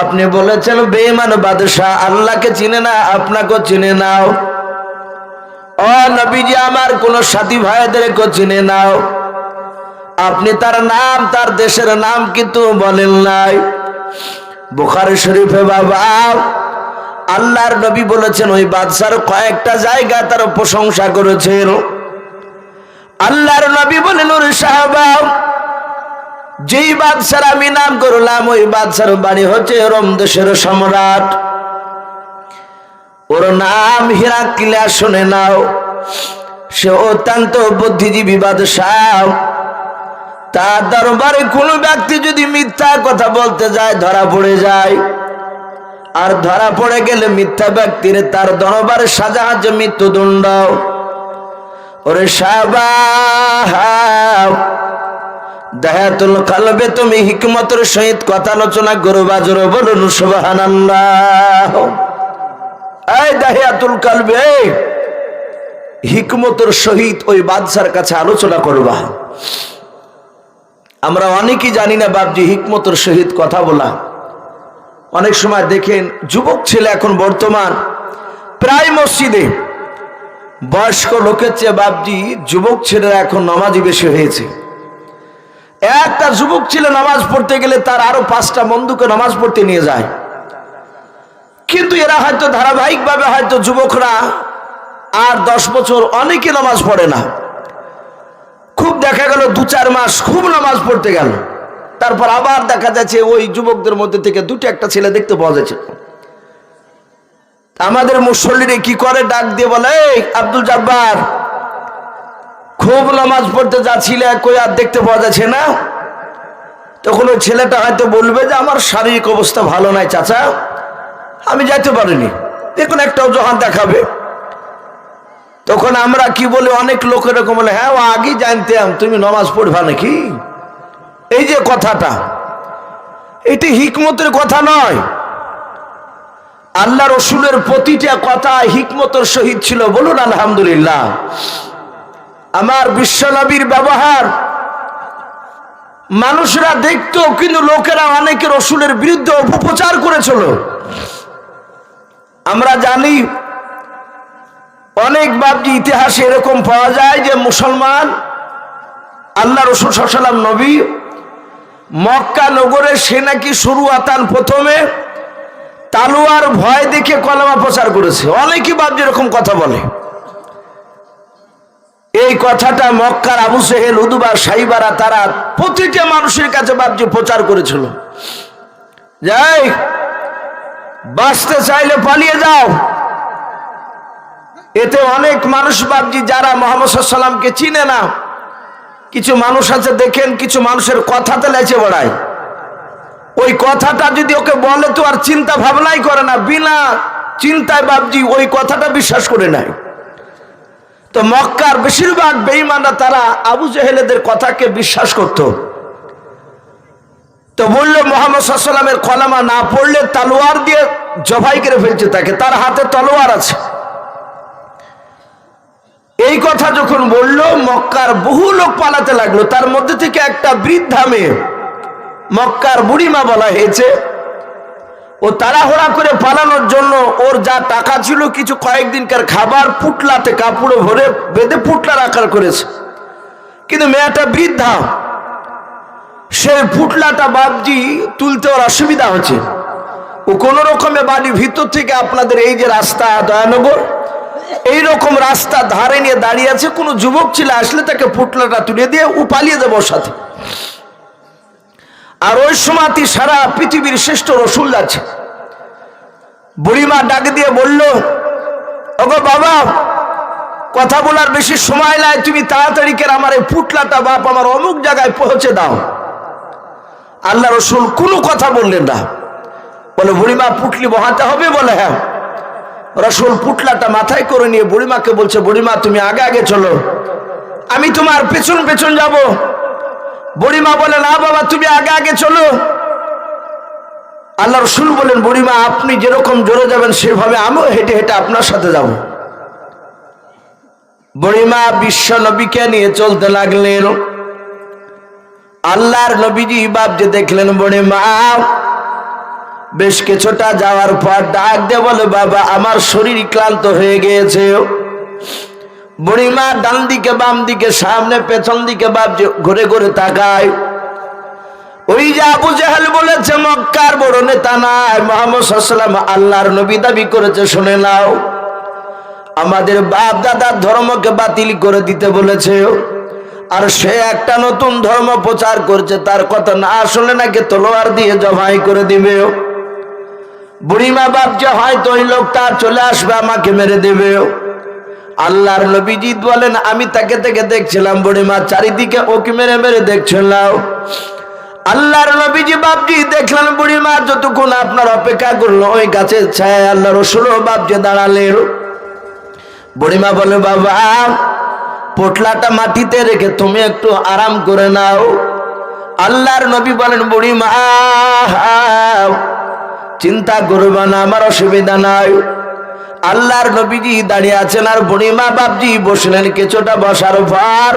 আপনি বলেছেন বেঈমান বাদশা আল্লাহকে চিনে না, আপনাকেও চিনে নাও। ও নবীজি, আমার কোন সাথী ভাইদেরকে চিনে নাও। আপনি তার নাম, তার দেশের নাম কিন্তু বলেন নাই। বুখারী শরীফে বাবা আল্লাহর নবী বলেছেন ওই বাদশার কয়েকটা জায়গা তার প্রশংসা করেছেন। আল্লাহর নবী বলেন, ওরে সাহাবা, যেই বাদশার আমি নাম করলাম ওই বাদশার বাড়ি হচ্ছে রোম দেশের সম্রাট, ওর নাম হিরাক্লিয়া, শুনে নাও। সে অত্যন্ত বুদ্ধিজীবী বাদশাহ। তার দরবারে কোনো ব্যক্তি যদি মিথ্যা কথা বলতে যায় ধরা পড়ে যায়, আর ধরা পড়ে গেলে মিথ্যা ব্যক্তির তার দরবারে সাজা হচ্ছে মৃত্যুদণ্ড। ওরে সাহাবা, দাহিয়াতুল কালবে তুমি হিকমতের সহিত কথা আলোচনা করবা, জোরে বলুন সুবহানাল্লাহ। এই দাহিয়াতুল কালবে, হিকমতের সহিত ওই বাদশার কাছে আলোচনা করবা। আমরা অনেকেই জানি না বাপজি হিকমতের সহিত কথা বলা। অনেক সময় দেখেন যুবক ছেলে এখন বর্তমান প্রায় মসজিদে বয়স্ক লোকের চেয়ে বাপজি যুবক ছেলেরা এখন নামাজি বেশি হয়েছে। একটা যুবক ছেলে নামাজ পড়তে গেলে তার আরো 5টা বন্ধুকে নামাজ পড়তে নিয়ে যায়, কিন্তু এরা হয়তো ধারাবাহিকভাবে হয়তো যুবকরা আর 10 বছর অনেকে নামাজ পড়ে না। খুব দেখা গেল 2-4 মাস খুব নামাজ পড়তে গেল, তারপর আবার দেখা যাচ্ছে ওই যুবকদের মধ্যে থেকে 2-1টা ছেলে দেখতে পাওয়া যাচ্ছে। আমাদের মুসল্লিরা কি করে, ডাক দিয়ে বলে, এই আব্দুল জব্বার, খুব নামাজ পড়তে যাচ্ছিলে, কই আর দেখতে পাওয়া যাচ্ছে না। তখন ওই ছেলেটা হয়তো বলবে যে আমার শারীরিক অবস্থা ভালো নাই চাচা, আমি যাইতে পারিনি, দেখুন একটা অজুহাত দেখাবে। তখন আমরা কি বলি, অনেক লোক এরকম বলে, হ্যাঁ ও আগেই জানতাম তুমি নামাজ পড়বা নাকি। এই যে কথাটা, এটি হিকমতের কথা নয়। আল্লাহ রসুলের প্রতিটা কথা হিকমতের সহিত ছিল, বলুন আলহামদুলিল্লাহ। আমার বিশ্ব নবীর ব্যবহার মানুষরা দেখতো, কিন্তু লোকেরা অনেকে রসুলের বিরুদ্ধে অপপ্রচার করেছিল। আমরা জানি অনেক বাপজি ইতিহাসে এরকম পাওয়া যায় যে মুসলমান আল্লাহ রসুল সাল্লাল্লাহু আলাইহি ওয়াসাল্লাম নবী মক্কা নগরে সে নাকি শুরুআতান প্রথমে তালোয়ার ভয় দেখে কলেমা প্রচার করেছে। অনেকেই বাপজি এরকম কথা বলে। এই কথাটা মক্কার আবু সেহেল, উদবা, সাইবারা তারা প্রতিটা মানুষের কাছে বাপজি প্রচার করেছিল, যাই বাঁচতে চাইলে পালিয়ে যাও। এতে অনেক মানুষ বাপজি যারা মুহাম্মদ সাল্লাল্লাহু আলাইহি ওয়াসাল্লামকে চিনে না, কিছু মানুষ আছে দেখেন কিছু মানুষের কথাতে লেচে বেড়ায়। ওই কথাটা যদি ওকে বলে তো আর চিন্তা ভাবনাই করে না, বিনা চিন্তায় বাপজি ওই কথাটা বিশ্বাস করে নেয়। তো মক্কার বেশিরভাগ বেঈমানরা তারা আবু জেহেলদের কথাকে বিশ্বাস করত। তো বললো মুহাম্মদ সাল্লাল্লাহু আলাইহি ওয়াসাল্লামের কলেমা না পড়লে তলোয়ার দিয়ে জবাই করে ফেলছে তাকে, তার হাতে তলোয়ার আছে। এই কথা যখন বললো মক্কার বহু লোক পালাতে লাগলো, তার মধ্যে থেকে একটা বৃদ্ধা মেয়ে, মক্কার বুড়িমা বলা হয়েছে, ও তাড়াহুড়া করে পালানোর জন্য ওর যা টাকা ছিল কিছু কয়েকদিনকার খাবার পুটলাতে কাপড়ে ভরে বেঁধে পুটলার আকার করেছে। কিন্তু মেয়েটা বৃদ্ধা, সেই পুটলাটা বাবজি তুলতে ওর অসুবিধা হচ্ছে। ও কোন রকমে বাড়ির ভিতর থেকে আপনাদের এই যে রাস্তা দয়ানগর এইরকম রাস্তা ধারে নিয়ে দাঁড়িয়ে আছে, কোনো যুবক ছেলে আসলে তাকে পুটলাটা তুলে দিয়ে ও পালিয়ে দেবো ওর সাথে। আর ওই সময় সারা পৃথিবীর শ্রেষ্ঠ রসুল যাচ্ছে। বুড়িমা ডাক দিয়ে বলল, ওগো বাবা, কথা বলার বেশি সময় নাই, তুমি তাড়াতাড়ি করে আমার এই পুটলাটা বাপ আমার অমুক জায়গায় পৌঁছে দাও। আল্লাহ রসুল কোনো কথা বললেন না। বলে বুড়িমা পুটলি বহাতে হবে? বলে হ্যাঁ। রসুল পুটলাটা মাথায় করে নিয়ে বুড়িমাকে বলছে, বুড়িমা তুমি আগে আগে চলো, আমি তোমার পেছন পেছন যাব। বুড়িমা বলে, না বাবা তুমি আগে আগে চলো। আল্লাহ রসুল বলেন, বুড়িমা আপনি যেরকম জোরে যাবেন সেভাবে আমিও হেঁটে হেঁটে আপনার সাথে যাব। বুড়িমা বিশ্ব নবীকে নিয়ে চলতে লাগলেন। আল্লাহর নবীজি বাপজি দেখলেন বুড়িমা বেশ কিছুটা যাওয়ার পর ডাক দিয়ে বলে, বাবা আমার শরীর ক্লান্ত হয়ে গিয়েছে। বুড়িমা ডান দিকে বাম দিকে সামনে পেছন দিকে বাপজি ঘুরে ঘুরে তাকায়। ওই যে আবু জাহেল বলেছে মক্কার বড় নেতা নাই, মুহাম্মদ সাল্লাল্লাহু আলাইহি ওয়াসাল্লাম আল্লাহর নবী দাবি করেছে, শুনে নাও, আমাদের বাপ দাদার ধর্মকে বাতিল করে দিতে বলেছে, আর সে একটা নতুন ধর্ম প্রচার করছে, তার কথা না শুনলে নাকি তলোয়ার দিয়ে জবাই করে দিবে। বুড়িমা বাপজি হয়তো ওই লোকটা চলে আসবে, আমাকে মেরে দেবে। আল্লাহর নবীজি বলেন, আমি তাকে থেকে দেখছিলাম বুড়িমা চারিদিকে ওকে মেরে মেরে দেখছিলাম। আল্লাহর নবীজি বাপজি দেখলেন বুড়িমা যতক্ষণ আপনার অপেক্ষা করলো ওই গাছের ছায় আল্লাহ রসুল বাপজি দাঁড়ালেন। বুড়িমা বলে, বাবা পোটলাটা মাটিতে রেখে তুমি একটু আরাম করে নাও। আল্লাহর নবী বলেন, বুড়িমা চিন্তা করবে না, আমার অসুবিধা নাই। আল্লাহর নবীজি দাঁড়িয়ে আছেন আর বুড়িমা বাপজি বসলেন। কিছুটা বসার পর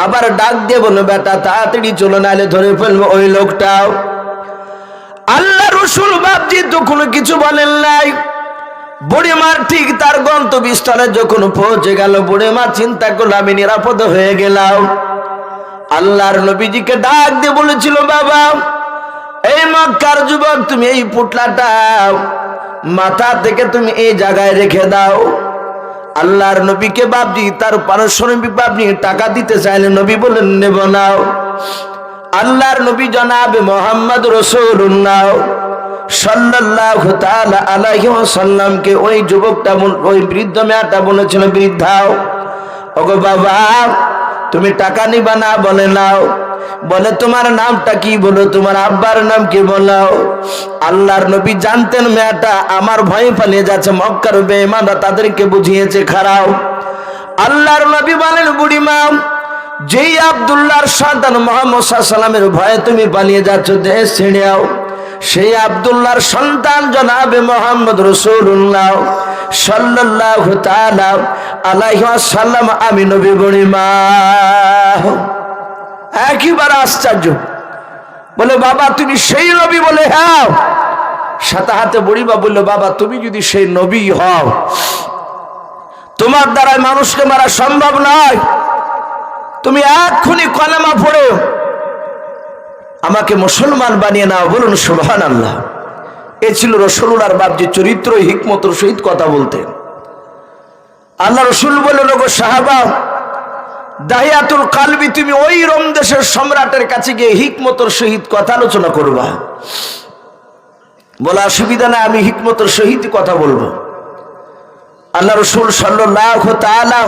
আবার ডাক দিয়ে বলল, বেটা তাড়াতাড়ি চলো নাহলে ধরে ফেলবো ওই লোকটাও। আল্লাহ রসুল বাপজি তো কোনো কিছু বলেন নাই। বুড়িমার ঠিক তার গন্তব্যস্থলে যখন পৌঁছে গেল, বুড়িমা চিন্তা করলো আমি নিরাপদ হয়ে গেলাম। আল্লাহর নবীজিকে ডাক দিয়ে বলেছিল, বাবা এই মক্কার যুবক তুমি এই পুটলাটা মাথা থেকে তুমি এই জায়গায় রেখে দাও। আল্লাহর নবীকে বাপজি তার পারস্পরিক বাপজি টাকা দিতে চাইলেন, নবী বলেন নেব না। আল্লাহর নবী জনাবে মুহাম্মদ রাসূলুল্লাহ সাল্লাল্লাহু তাআলা আলাইহি ওয়াসাল্লামকে ওই যুবকটা ওই বৃদ্ধ মেয়েটা বলেছিল, বৃদ্ধাও ওগো বাবা তুমি টাকা নিবা না? বলে নাও। বলে তোমার নামটা কি? বলো তোমার আব্বার নাম কি? বলাও। আল্লাহর নবী জানতেন মেয়েটা আমার ভয় পালিয়ে যাচ্ছে, মক্কার বেঈমানরা তাদেরকে বুঝিয়েছে খারাপ। আল্লাহর নবী বলেন, বুড়িমা যেই আব্দুল্লাহর সন্তান মুহাম্মদ সাল্লাল্লাহু আলাইহি ওয়াসাল্লামের ভয়ে তুমি পালিয়ে যাচ্ছ দেশ ছেড়েও, সেই আব্দুল্লাহর সন্তান জনাবে মুহাম্মদ রাসূলুল্লাহ সাল্লাল্লাহু তাআলা আলাইহি ওয়াসাল্লাম আমি নবী। বুড়িমা একেবারে আশ্চর্য, বলে বাবা তুমি সেই নবী? বলে হ্যাঁ। সাথে হাতে বুড়িমা বলল, বাবা তুমি যদি সেই নবী হও তোমার দ্বারা মানুষকে মারা সম্ভব নয়, তুমি এক্ষুনি কলেমা পড়ো আমাকে মুসলমান বানিয়ে নাও। বলুন সুবহানাল্লাহ। এ ছিল রাসূলুল্লাহর বাপজি চরিত্র, হিকমতের সহিত কথা বলতেন। আল্লাহ রসুল বললেন, ওগো সাহাবা দাহিয়াতুল কালবি তুমি ওই রোম দেশের সম্রাটের কাছে গিয়ে হিকমতের সহিত কথা আলোচনা করবা। বলা অসুবিধা না, আমি হিকমতের সহিত কথা বলবো। আল্লাহ রসুল সাল্লাল্লাহু তাআলা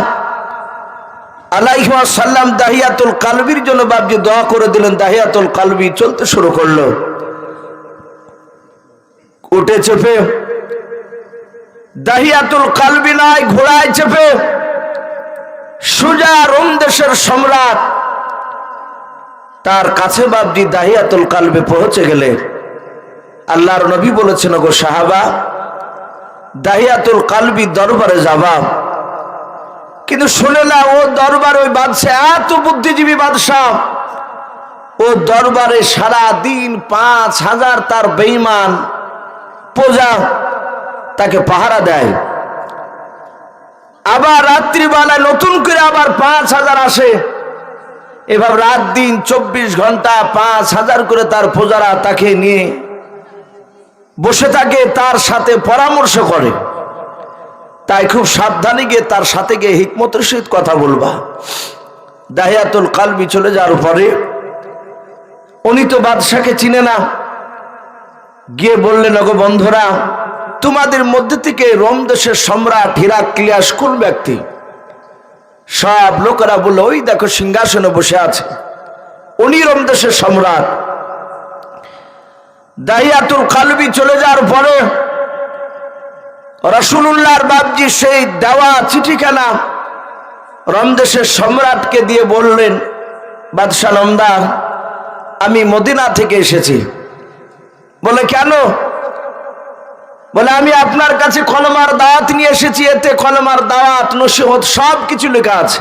আলাইহি ওয়াসাল্লাম দাহিয়াতুল কালবির জন্য বাপজি দোয়া করে দিলেন। দাহিয়াতুল কালবি চলতে শুরু করলো, উঠে চেপে, দাহিয়াতুল কালবি নয় ঘোড়ায় চেপে সোজা রোম দেশের সম্রাট তার কাছে বাপজি দাহিয়াতুল কালবে পৌঁছে গেলে আল্লাহর নবী বলেছেন, গো সাহাবা, দাহিয়াতুল কালবি দরবারে যাবা, কিন্তু শুনে না, ও দরবার ওই বাদশাহ এত বুদ্ধিজীবী বাদশাহ, ও দরবারে সারা দিন 5000 তার বেঈমান প্রজা তাকে পাহারা দেয়। আবার রাত্রিবেলায় নতুন করে আবার 5000 আসে। এভাবে রাত দিন 24 ঘন্টা 5000 করে তার প্রজারা তাকে নিয়ে বসে থাকে, তার সাথে পরামর্শ করে। তাই খুব সাবধানে গিয়ে তার সাথে গিয়ে হিকমতের সহিত কথা বলবা। দাহিয়াতুল কালবি চলে যাওয়ার পরে উনি তো বাদশাকে চিনে না, গিয়ে বললেন, ওগো বন্ধুরা, তোমাদের মধ্যে থেকে রোম দেশের সম্রাট হিরাক্লিয়াস কোন ব্যক্তি? সব লোকেরা বলল, ওই দেখো সিংহাসনে বসে আছে, উনি রোম দেশের সম্রাট। দাহিয়াতুল কালবি চলে যাওয়ার পরে রাসূলুল্লাহর বাপজি সেই দেওয়া চিঠিখানা রোম দেশের সম্রাটকে দিয়ে বললেন, বাদশাহ নামদার, আমি মদিনা থেকে এসেছি। বলে, কেন? বলে, আমি আপনার কাছে কলমার দাওয়াত নিয়ে এসেছি, এতে কলমার দাওয়াত নসিহত সব কিছু লেখা আছে।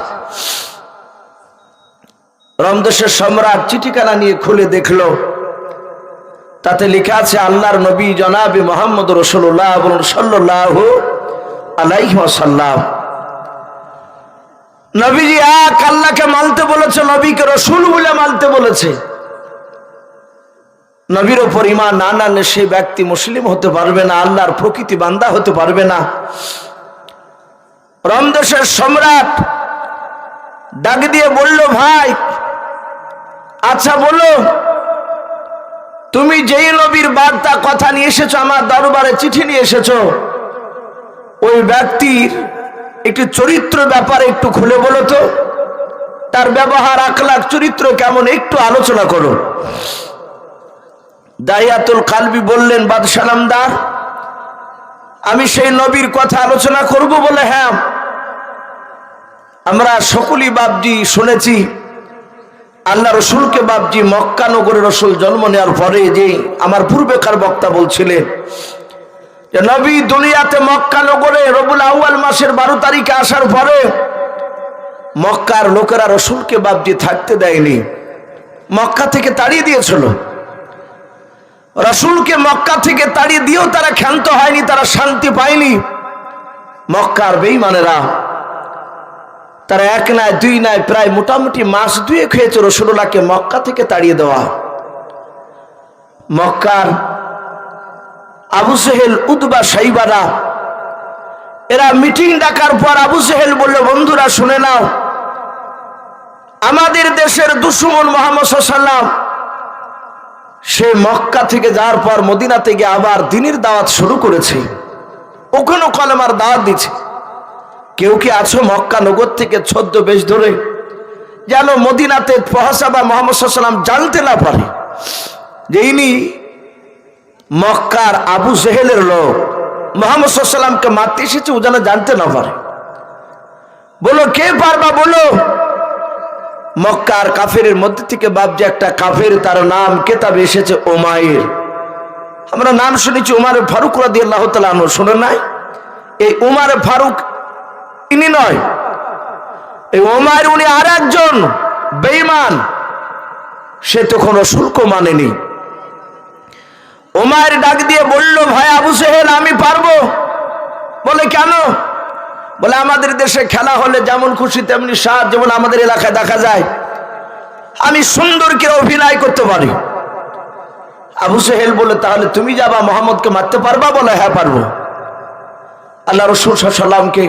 রোম দেশের সম্রাট চিঠিখানা নিয়ে খুলে দেখলো, তাতে লেখা আছে আল্লাহর নবী জনাবে মুহাম্মদ রাসূলুল্লাহ সাল্লাল্লাহু আলাইহি ওয়াসাল্লাম। নবীজি এক আল্লাহকে মানতে বলেছে, নবীকে রাসূল বলে মানতে বলেছে। নবীর উপর ঈমান না আনলে সেই ব্যক্তি মুসলিম হতে পারবে না, আল্লাহর প্রকৃতি বান্দা হতে পারবে না। রোম দেশের সম্রাট ডাক দিয়ে বলল, ভাই, আচ্ছা বলো, তুমি যেই নবীর বার্তা কথা নিয়ে এসেছো, আমার দরবারে চিঠি নিয়ে এসেছো, ওই ব্যক্তির একটু চরিত্র ব্যাপারে একটু খুলে বলো তো, তার ব্যবহার আখলাক চরিত্র কেমন, একটু আলোচনা করো। দাহিয়াতুল কালবি বললেন, বাদশাহ নামদার, আমি সেই নবীর কথা আলোচনা করব। বলে, হ্যাঁ, আমরা সকলেই বাপজি শুনেছি আল্লাহ রসুলকে বাপজি মক্কা নগরে রসুল জন্ম নেওয়ার পরে, যে আমার পূর্বেকার বক্তা বলছিলেন যে নবী দুনিয়াতে মক্কা নগরে রবিউল আউয়াল মাসের 12 তারিখে আসার পরে মক্কার লোকেরা রসুলকে বাপজি থাকতে দেয়নি, মক্কা থেকে তাড়িয়ে দিয়েছিল। রসুলকে মক্কা থেকে তাড়িয়ে দিয়েও তারা ক্ষান্ত হয়নি, তারা শান্তি পায়নি। মক্কার বেঈমানেরা তারা এক নয় দুই নয় প্রায় মোটামুটি মাস 2 হয়েছে রাসূলুল্লাহকে মক্কা থেকে তাড়িয়ে দেওয়া। মক্কার আবু জেহেল, উতবা, সাইবারা এরা মিটিং ডাকার পর আবু জেহেল বলল, বন্ধুরা শুনে নাও, আমাদের দেশের দুশমন মুহাম্মদ সাল্লাল্লাহু আলাইহি ওয়াসাল্লাম সে মক্কা থেকে যাওয়ার পর মদিনাতে গিয়ে আবার দ্বীনের দাওয়াত শুরু করেছে, ওখানেও কলেমার দাওয়াত দিচ্ছে। কেউ কি আছো মক্কা নগর থেকে ছদ্মবেশ ধরে, যেন মদিনাতে পৌঁছাবা মুহাম্মদ সাল্লাল্লাহু আলাইহি ওয়াসাল্লাম জানতে না পারে যে ইনি মক্কার আবু জেহেলের লোক, মুহাম্মদ সাল্লাল্লাহু আলাইহি ওয়াসাল্লামকে মারতে এসেছে, ও যেন জানতে না পারে। বলো, কে পারবা বলো? মক্কার কাফেরের মধ্যে থেকে বাপজি একটা কাফের, তার নাম কেতাবে এসেছে উমাইর। আমরা নাম শুনেছি উমার ফারুক রাদিয়াল্লাহু তাআলা আনহু, শুনেন নাই? এই উমার ফারুক ইনি নয়, এই উমাইর উনি আর একজন বেঈমান, সে তখন রাসূলকে মানেনি। উমাইর ডাক দিয়ে বলল, ভাই আবু জেহেল, আমি পারবো। বলে, কেন? বলে, আমাদের দেশে খেলা হলে যেমন খুশি তেমনি স্বাদ, যেমন আমাদের এলাকায় দেখা যায়, আমি সুন্দর করে অভিনয় করতে পারি। আবু জেহেল বলে, তাহলে তুমি যাবা মুহাম্মদকে মারতে পারবা? বলে, হ্যাঁ পারবো। আল্লাহ রাসূল সাল্লাল্লাহু আলাইহি ওয়াসাল্লামকে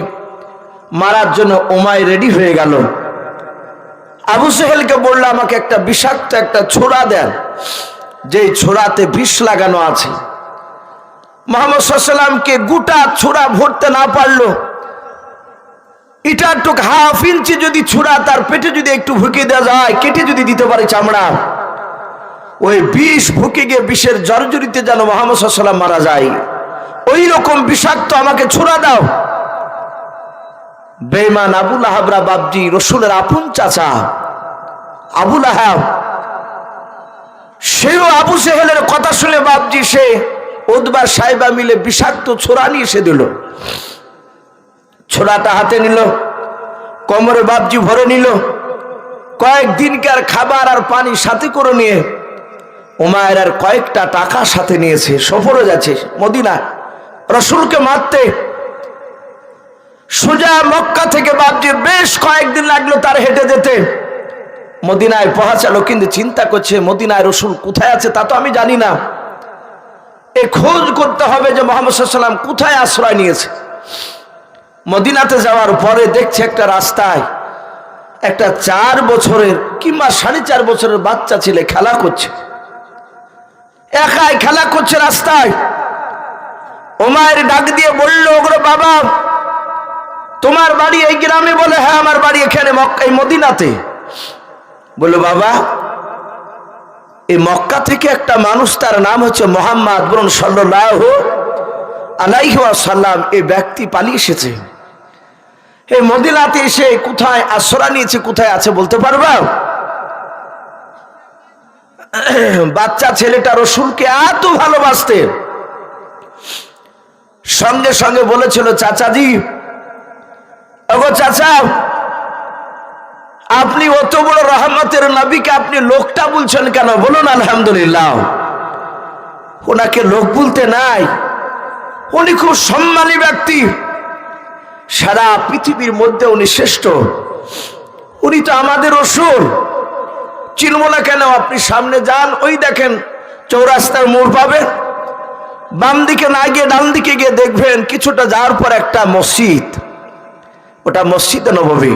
মারার জন্য উমাইর রেডি হয়ে গেল। আবু জেহেলকে বলল, আমাকে একটা বিষাক্ত একটা ছোরা দেন, যেই ছোরাতে বিষ লাগানো আছে। মুহাম্মদ সাল্লাল্লাহু আলাইহি ওয়াসাল্লামকে গোটা ছোরা ভরতে না পারলো, এটা একটু 1/2 ইঞ্চি যদি ছোরা তার পেটে যদি একটু ভুকে দেওয়া যায়, কেটে যদি দিতে পারে চামড়া, ওই বিষ ভুকে গিয়ে বিষের জর্জরিতে যেন মুহাম্মদ সাল্লাল্লাহু আলাইহি ওয়াসাল্লাম মারা যায়, ওই রকম বিষাক্ত আমাকে ছোরা দাও। বেঈমান আবু লাহাবরা বাপজি রসুলের আপন চাচা আবু লাহাব সেও আবু জেহেলের কথা শুনে বাপজি সে উতবা সাইবা মিলে বিষাক্ত ছোরা নিয়ে এসে দিল। ছোরাটা হাতে নিল, কোমরে বাপজি ভরে নিল, কয়েকদিনকার খাবার আর পানি সাথে করে নিয়ে উমায়ের আর কয়েকটা টাকা সাথে নিয়েছে, সফরে যাচ্ছে মদিনা রাসূলকে মারতে। সোজা মক্কা থেকে বাপজি বেশ কয়েকদিন লাগলো তার হেঁটে যেতে, মদিনায় পৌঁছালো। কিন্তু চিন্তা করছে মদিনায় রাসূল কোথায় আছে তা তো আমি জানি না, এ খোঁজ করতে হবে যে মুহাম্মদ সাল্লাল্লাহু আলাইহি ওয়াসাল্লাম কোথায় আশ্রয় নিয়েছে। মদিনাতে যাওয়ার পরে দেখছে একটা রাস্তায় একটা 4 বছরের কিংবা 4.5 বছরের বাচ্চা ছেলে খেলা করছে, একাই খেলা করছে রাস্তায়। উমায়ের ডাক দিয়ে বলল, ওগো বাবা, তোমার বাড়ি এই গ্রামে? বলে হ্যাঁ, আমার বাড়ি এখানে এই মদিনাতে। বলল বাবা, এই মক্কা থেকে একটা মানুষ, তার নাম হচ্ছে মুহাম্মদ সাল্লাল্লাহু আলাইহি ওয়াসাল্লাম, এই ব্যক্তি পালিয়ে এসেছে, এই মদিনাতে এসে কোথায় আশ্রয় নিয়েছে, কোথায় আছে বলতে পারবা? বাচ্চা ছেলেটা রাসূলকে এত ভালোবাসতে, সঙ্গে সঙ্গে বলেছিল, চাচাজি, ওগো চাচা, আপনি অত বড় রহমতের নবীকে আপনি লোকটা বলছেন কেন? বলুন আলহামদুলিল্লাহ। ওনাকে লোক বলতে নাই, উনি খুব সম্মানী ব্যক্তি, সারা পৃথিবীর মধ্যে উনি শ্রেষ্ঠ, উনি তো আমাদের রাসূল, চিনব না কেন? আপনি সামনে যান, ওই দেখেন চৌরাস্তার মোড় পাবেন, বাম দিকে না গিয়ে ডান দিকে গিয়ে দেখবেন কিছুটা যাওয়ার পর একটা মসজিদ, ওটা মসজিদে নববী।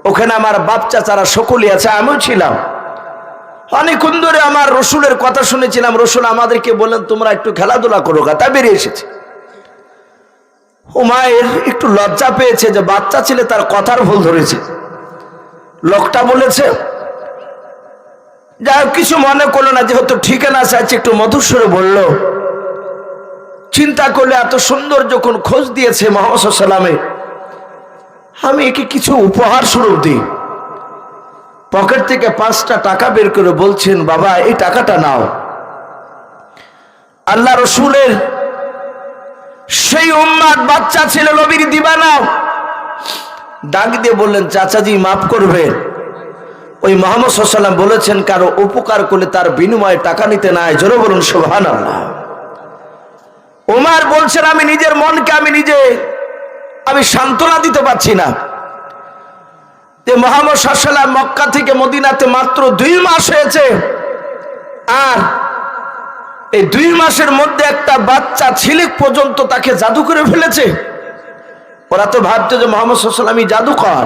ওখানে আমার বাপ চাচারা সকলেই আছে, আমিও ছিলাম। অনেকক্ষণ ধরে আমার রাসূলের কথা শুনেছিলাম, রাসূল আমাদেরকে বলেন তোমরা একটু খেলাধুলা করো, তা বেরিয়ে এসেছে। উমায়ের একটু লজ্জা পেয়েছে যে বাচ্চা ছেলে তার কথার ভুল ধরেছে, লোকটা বলেছে, যাই হোক কিছু মনে করলো না, যেহেতু ঠিকানা চাইছে একটু মধুর সুরে বলল। চিন্তা করলে এত সুন্দর যখন খোঁজ দিয়েছে মুহাম্মদ সাল্লাল্লাহু আলাইহি ওয়াসাল্লামে, আমি একে কিছু উপহার স্বরূপ দিই। পকেট থেকে 5টা টাকা বের করে বলছেন, বাবা এই টাকাটা নাও, আল্লাহ রাসূলের সেই উম্মত বাচ্চা ছিল নবীর দিবানা। ডাক দিয়ে বললেন, চাচাজি মাফ করবেন, ওই মুহাম্মদ সাল্লাল্লাহু আলাইহি ওয়াসাল্লাম বলেছেন কারো উপকার করলে তার বিনিময়ে টাকা নিতে নাই। জোরে বলুন সুবহানাল্লাহ। ওমর বলছেন, আমি নিজের মনকে আমি সান্ত্বনা দিতে পারছি না যে মুহাম্মদ সাল্লাল্লাহু আলাইহি ওয়াসাল্লাম মক্কা থেকে মদিনাতে মাত্র 2 মাস হয়েছে, আর এই 2 মাসের মধ্যে একটা বাচ্চা ছেলে পর্যন্ত তাকে জাদু করে ফেলেছে। ওরা তো ভাবতো যে মুহাম্মদ সাল্লাল্লাহু আলাইহি ওয়াসাল্লাম জাদুকর।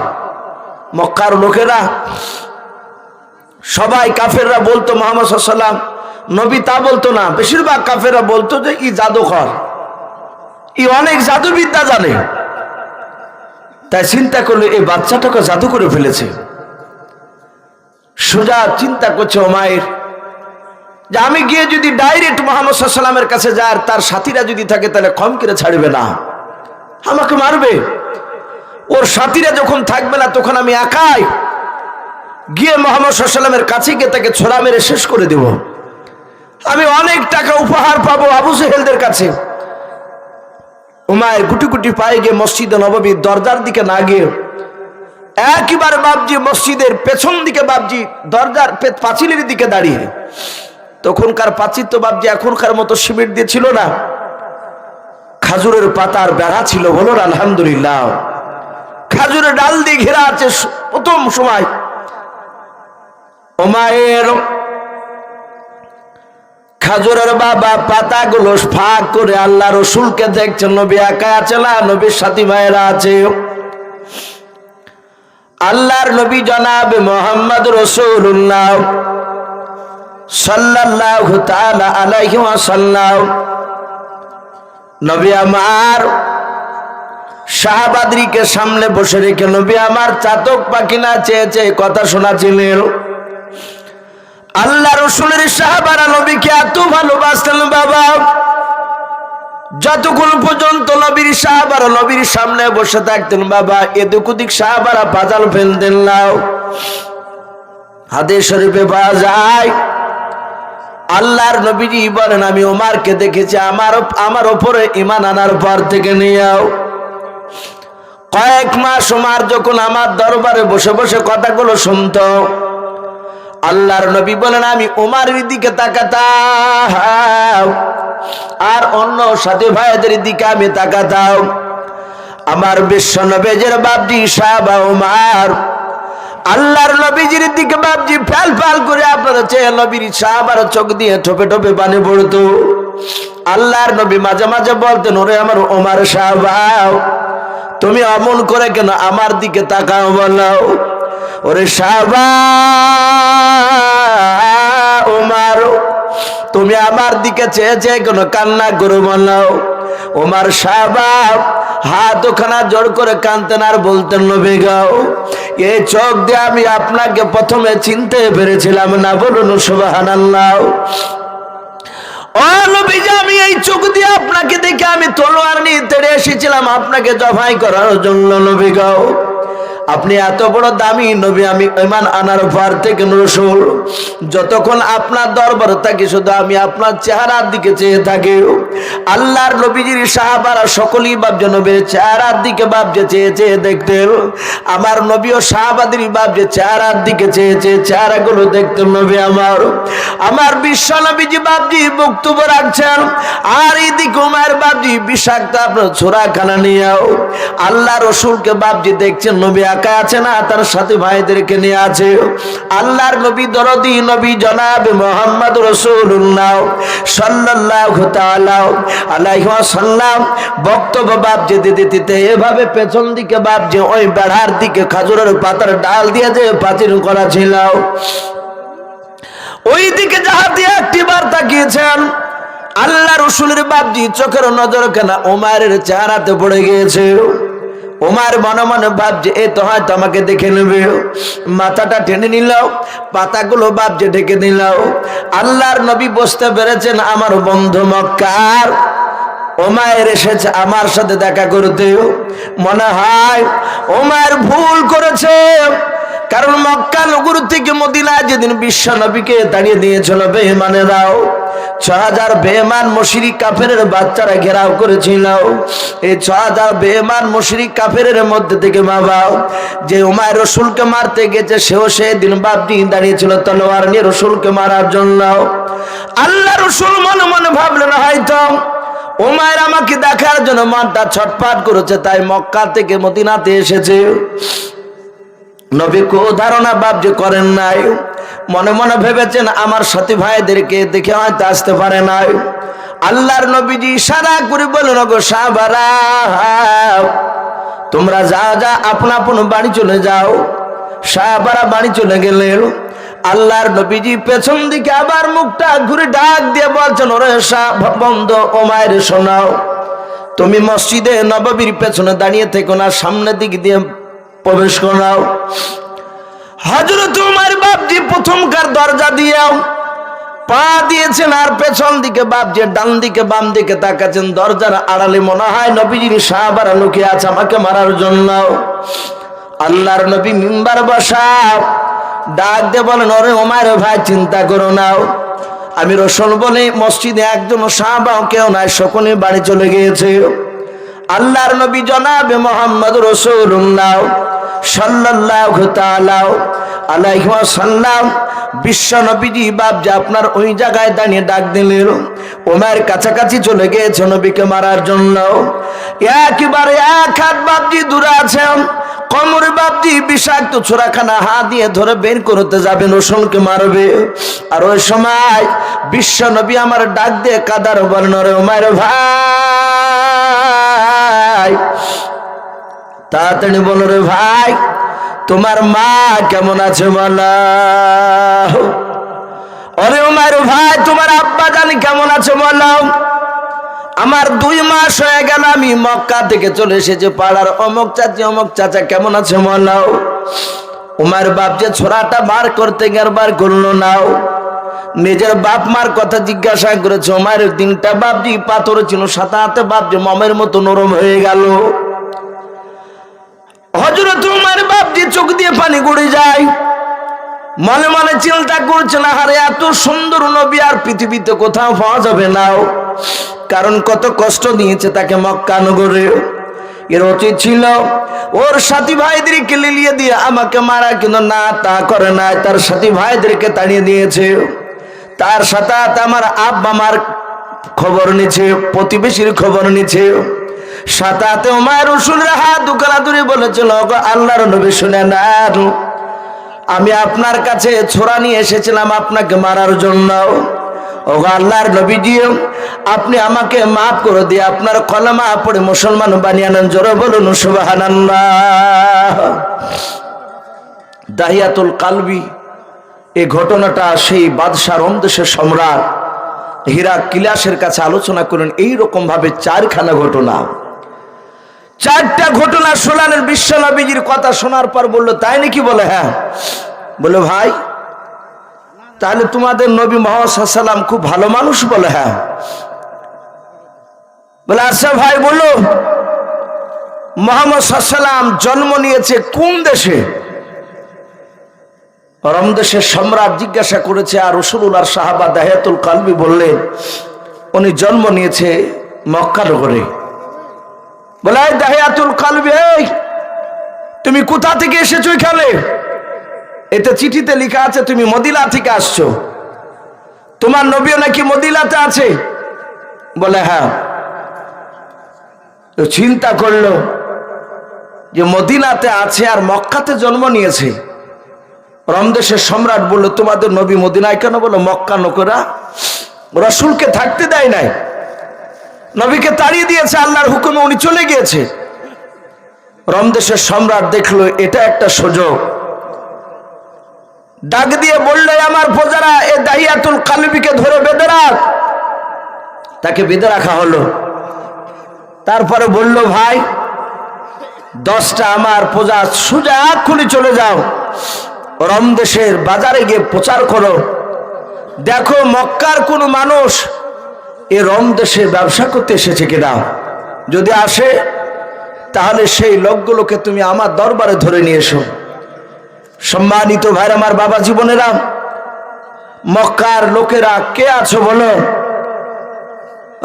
মক্কার লোকেরা সবাই কাফেররা বলতো মুহাম্মদ সাল্লাল্লাহু আলাইহি ওয়াসাল্লাম নবী, তা বলতো না, বেশিরভাগ কাফেররা বলতো যে ই জাদুকর, ই অনেক জাদুবিদ্যা জানে। তাই চিন্তা করলো এই বাচ্চাটাকে জাদু করে ফেলেছে। সোজা চিন্তা করছে উমায়ের যে আমি গিয়ে যদি ডাইরেক্ট মুহাম্মদ সাল্লাল্লাহু আলাইহি ওয়াসাল্লামের কাছে যাই, আর তার সাথীরা যদি থাকে তাহলে কম করে ছাড়বে না, আমাকে মারবে। ওর সাথীরা যখন থাকবে না তখন আমি একাই গিয়ে মুহাম্মদ সাল্লাল্লাহু আলাইহি ওয়াসাল্লামের কাছে গিয়ে তাকে ছোড়া মেরে শেষ করে দেব, আমি অনেক টাকা উপহার পাবো আবু জেহেলদের কাছে। উমায়ের গুটি গুটি পায়ে গিয়ে মসজিদে নববীর দরজার দিকে না গিয়ে একবার বাপজি মসজিদের পেছন দিকে বাপজি দরজার পাঁচিলের দিকে দাঁড়িয়ে, তখনকার পাঁচিল তো বাপজি এখনকার মতো সিমেন্ট দিয়ে ছিল না, খাজুরের পাতার বেড়া ছিল। বলুন আলহামদুলিল্লাহ। খাজুরের ডাল দিয়ে ঘেরা আছে প্রথম সময়। উমায়ের খাজুরের বাবা পাতাগুলো ফাঁক করে আল্লাহ রাসূলকে দেখছেন, নবী একা আছে না, নবীর সাথী ভাইয়েরা আছে। আল্লাহর নবী জনাবে মুহাম্মদ রাসূলুল্লাহ সাল্লাল্লাহু তাআলা আলাইহি ওয়াসাল্লাম, নবী আমার সাহাবাদেরকে সামনে বসে রেখে নবী আমার চাতক পাখি না চেয়ে কথা শোনাছিলেন। আল্লাহ রাসূলের সাহাবারা নবীকে এত ভালোবাসতেন বাবা, যতক্ষণ পর্যন্ত নবীর সাহাবারা নবীর সামনে বসে থাকতেন বাবা, এদিক ওদিক সাহাবারা পাজাল ফেলতেন না। হাদিস শরীফে পাওয়া যায় আল্লাহর নবীজি বলেন, আমি ওমরকে দেখেছি আমার উপরে ঈমান আনার পর থেকে নিয়েও কয়েক মাস ওমর যখন আমার দরবারে বসে বসে কথাগুলো শুনতো, আল্লাহর নবী বলেন আমি ওমরের দিকে তাকাতাম আর অন্য সাথী ভাইদের দিকে আমি তাকাতাম। আমার বিশ্ব নবীর বাপজি সাহাবা ওমর আল্লাহর নবীজির দিকে বাপজি ফেল ফেল করে আপনারা চেয়ে নবীর সাহাবার চোখ দিয়ে ঠোপে ঠোপে পানি পড়তো। আল্লাহর নবী মাঝে মাঝে বলতেন, ওরে আমার ওমর সাহাবা, তুমি অমন করে কেন আমার দিকে তাকাও বলো? ওরে সাহাবা ওমর, তুমি আমার দিকে চেয়ে চেয়ে কেন কান্না করে বলো? ওমর সাহাবা হাত ওখানা জোর করে কাঁদতেন আর বলতেন, নবী গো, এই চোখ দিয়ে আমি আপনাকে প্রথমে চিনতে পেরেছিলাম না, বলুন সুবহানাল্লাহ। ও নবীজি, আমি এই চোখ দিয়ে আপনাকে দেখে আমি তলোয়ার নিয়ে তেড়ে এসেছিলাম আপনাকে জবাই করার জন্য। নবী গো, আপনি এত বড় দামি নবী, আমি ঈমান আনার পর থেকে রাসূল যতক্ষণ আপনার দরবারে থাকি শুধু আমি আপনার চেহারার দিকে চেয়ে থাকি। আল্লাহর নবীজির সাহাবারা সকলেই বাপজি নবীর চেহারার দিকে বাপজি চেয়ে চেয়ে দেখতেন। আমার নবী ও সাহাবাদের বাপজি চেহারার দিকে চেয়ে চেয়ে চেহারাগুলো দেখতেন। নবী আমার বিশ্ব নবীজি বাপজি বক্তব্য রাখছেন আর এইদিকে ওমর বাপজি বিষাক্ত আপনার ছোরাখানা নিয়েও আল্লাহ রসুলকে বাপজি দেখছেন। নবী একা আছে না, তার সাথে ভাইদেরকে নিয়ে আছে। আল্লাহর নবী দরদি নবী জনাব মুহাম্মদ রাসূলুল্লাহ সাল্লাল্লাহু তাআলা আলাইহি ওয়াসাল্লাম বক্তব্য বাপজি দিতে দিতে এভাবে পেছন দিকে বাপজি ওই বেড়ার দিকে খাজুরের পাতার ডাল দিয়ে যে পাচির করা ছিল ওই দিকে যাহা দিয়ে একটিবার তাকিয়েছেন, আল্লাহ রসুলের বাপজি চোখের নজর কেন ওমরের চেহারাতে পড়ে গিয়েছে। ওমর মনে মনে ভাবছে এ তো হয়তো আমাকে দেখে নেবে, মাথাটা টেনে নিল, পাতাগুলো বাপজে ঢেকে নিল। আল্লাহর নবী বুঝতে পেরেছেন আমার বন্ধু মক্কার ওমর এসেছে আমার সাথে দেখা করতে। মনে হয় ওমর ভুল করেছে, কারণ মক্কা নগর থেকে মদিনায় যেদিন বিশ্ব নবীকে তাড়িয়ে দিয়েছিল বেঈমানেরাও, ৬০০০ বেঈমান মুশরিক কাফেরের বাচ্চারা ঘেরাও করেছিল। এই ৬০০০ বেঈমান মুশরিক কাফেরের মধ্যে থেকে বাবা যে ওমর রাসূলকে মারতে গেছে সেও সেদিন বাপজি দাঁড়িয়েছিল তলোয়ার নিয়ে রাসূলকে মারার জন্য। আল্লাহ রাসূল মনে মনে ভাবলেন হয়তো ওমর আমাকে দেখার জন্য মনটা ছটফট করেছে, তাই মক্কা থেকে মদিনাতে এসেছে। নবী কো ধারণা বাপজি করেন নাই, মনে মনে ভেবেছেন আমার সাথী ভাইদেরকে দেখে হয়তো আসতে পারে নাই। আল্লাহর নবীজি ইশারা করে বললেন, গো সাহাবারা তোমরা যা যা আপনা আপন বাড়ি চলে যাও। সাহাবারা বাড়ি চলে গেলেন। আল্লাহর নবীজি পেছন দিকে আবার মুখটা ঘুরে ডাক দিয়ে বলছেন, ওরে বন্ধু ওমর শোনাও, তুমি মসজিদে নববীর পেছনে দাঁড়িয়ে থেকো না, সামনের দিক দিয়ে প্রবেশ করাও। হযরত ওমর বাপজি প্রথমকার দরজা দিয়েও পা দিয়েছেন আর পেছন দিকে বাপজি ডান দিকে বাম দিকে তাকাচ্ছেন। দরজার আড়ালে মনে হয় নবীজির সাহাবারা লুকিয়ে আছে আমাকে মারার জন্য। আল্লাহর নবী মিম্বার বসা ডাক দিয়ে বলেন, ওরে ওমর ভাই চিন্তা করো না, আমি রাসূল বলে মসজিদে একজন সাহাবাও কেউ নাই, সকলে বাড়ি চলে গিয়েছে। আল্লাহর নবী জনাবে মুহাম্মদ রাসূলুল্লাহ সাল্লাল্লাহু তাআলা আলাইহি ওয়াসাল্লাম বিশ্ব নবীজি বাপজি আপনার ওই জায়গায় দাঁড়িয়ে ডাক দিলেন। ওমর কাছাকাছি চলে গিয়েছে নবীকে মারার জন্য। একেবারে এক হাত বাপজি দূরে আছেন, কোমর বাপজি বিষাক্ত ছোরাখানা হাত দিয়ে ধরে বের করতে যাবেন, রাসূলকে মারবে। আর ওই সময় বিশ্ব নবী আমার ডাক দিয়ে কাদার বলেন, রে ওমর ভাই তাড়াতাড়ি বলো রে ভাই তোমার মা কেমন আছে বলো। ওরে ওমর ভাই তোমার আব্বা জানি কেমন আছে বলো। আমার ২ মাস হয়ে গেল আমি মক্কা থেকে চলে এসেছি, পাড়ার অমুক চাচা কেমন আছে বলো। ওমর বাপ যে ছোরাটা বার করতে গেল বার করলো নাও, নিজের বাপ মার কথা জিজ্ঞাসা করেছে। ওমরের দিনটা বাপজি পাথর ছিল, সাথে হাতে বাপজি মমের মতো নরম হয়ে গেল। হযরত ওমর বাপজি চোখ দিয়ে পানি গড়ে যায়। মনে মনে চিন্তা করছেন, আরে এত সুন্দর নবী আর পৃথিবীতে কোথাও পাওয়া যাবে না, কারণ কত কষ্ট দিয়েছে তাকে মক্কা নগরে। এর উচিত ছিল ওর সাথী ভাইদেরকে লিলিয়ে দিয়ে আমাকে মারা, কিন্তু না, তা করে না, তার সাথী ভাইদেরকে তাড়িয়ে দিয়েছে। তার সাথে আমার আব্বা মার খবর নিচ্ছে, প্রতিবেশীর খবর নিচ্ছে, সাথে ওমর রসুলের হাত দুকারাদুরি বলেছিল, আল্লাহর নবী শুনে না, আমি আপনার কাছে ছোরা নিয়ে এসেছিলাম আপনাকে মারার জন্য। ও আল্লাহর নবীজি, আপনি আমাকে মাফ করে দিয়ে আপনার কলেমা পড়ে মুসলমান বানিয়ে আনেন। জোরে বলুন সুবহানাল্লাহ। দাহিয়াতুল কালবি, এই ঘটনাটা সেই বাদশাহ রমদেশের সম্রাট হিরাক্লিয়াসের কাছে আলোচনা করেন। এইরকম ভাবে চারখানা ঘটনা, চারটা ঘটনা শোনালেন। বিশ্ব নবীজির কথা শোনার পর বললো, তাই নাকি? বলে হ্যাঁ। বলে ভাই, তাহলে তোমাদের নবী মুহাম্মদ সাল্লাল্লাহু আলাইহি ওয়াসাল্লাম খুব ভালো মানুষ? বলে হ্যাঁ। বলে আচ্ছা ভাই বলো, মুহাম্মদ সাল্লাল্লাহু আলাইহি ওয়াসাল্লাম জন্ম নিয়েছে কোন দেশে? রমদেশের সম্রাট জিজ্ঞাসা করেছে। আর রাসূলুল্লাহর সাহাবা দাহিয়াতুল কালবি বললেন, উনি জন্ম নিয়েছে মক্কা নগরে। বলে দাহিয়াতুল কালবি, এই তুমি কোথা থেকে এসেছো এখানে? এতে চিঠিতে লেখা আছে তুমি মদিনা থেকে আসছো, তোমার নবীও নাকি মদিনাতে আছে? বলে হ্যাঁ। তো চিন্তা করলো যে মদিনাতে আছে আর মক্কাতে জন্ম নিয়েছে। রমদেশের সম্রাট বলল, তোমাদের নবী মদিনায় কেন? বলো মক্কা নগরা রাসূলকে থাকতে দেয় নাই, নবীকে তাড়িয়ে দিয়েছে, আল্লাহর হুকুমে উনি চলে গিয়েছে। রমদেশের সম্রাট দেখলো এটা একটা সুযোগ, ডাক দিয়ে বললে, আমার প্রজারা এ দাহিয়াতুল কালবিকে ধরে বেঁধে রাখ। তাকে বেঁধে রাখা হলো। তারপরে বলল, ভাই 10টা আমার প্রজা সোজা এক্ষুনি চলে যাও, রমদেশের বাজারে গিয়ে প্রচার করো, দেখো মক্কার কোনো মানুষ এ রমদেশে ব্যবসা করতে এসেছে কিনা। যদি আসে তাহলে সেই লোকগুলোকে তুমি আমার দরবারে ধরে নিয়ে এসো। সম্মানিত ভাইরা আমার, বাবা জীবনেরা, মক্কার লোকেরা কে আছো বলো?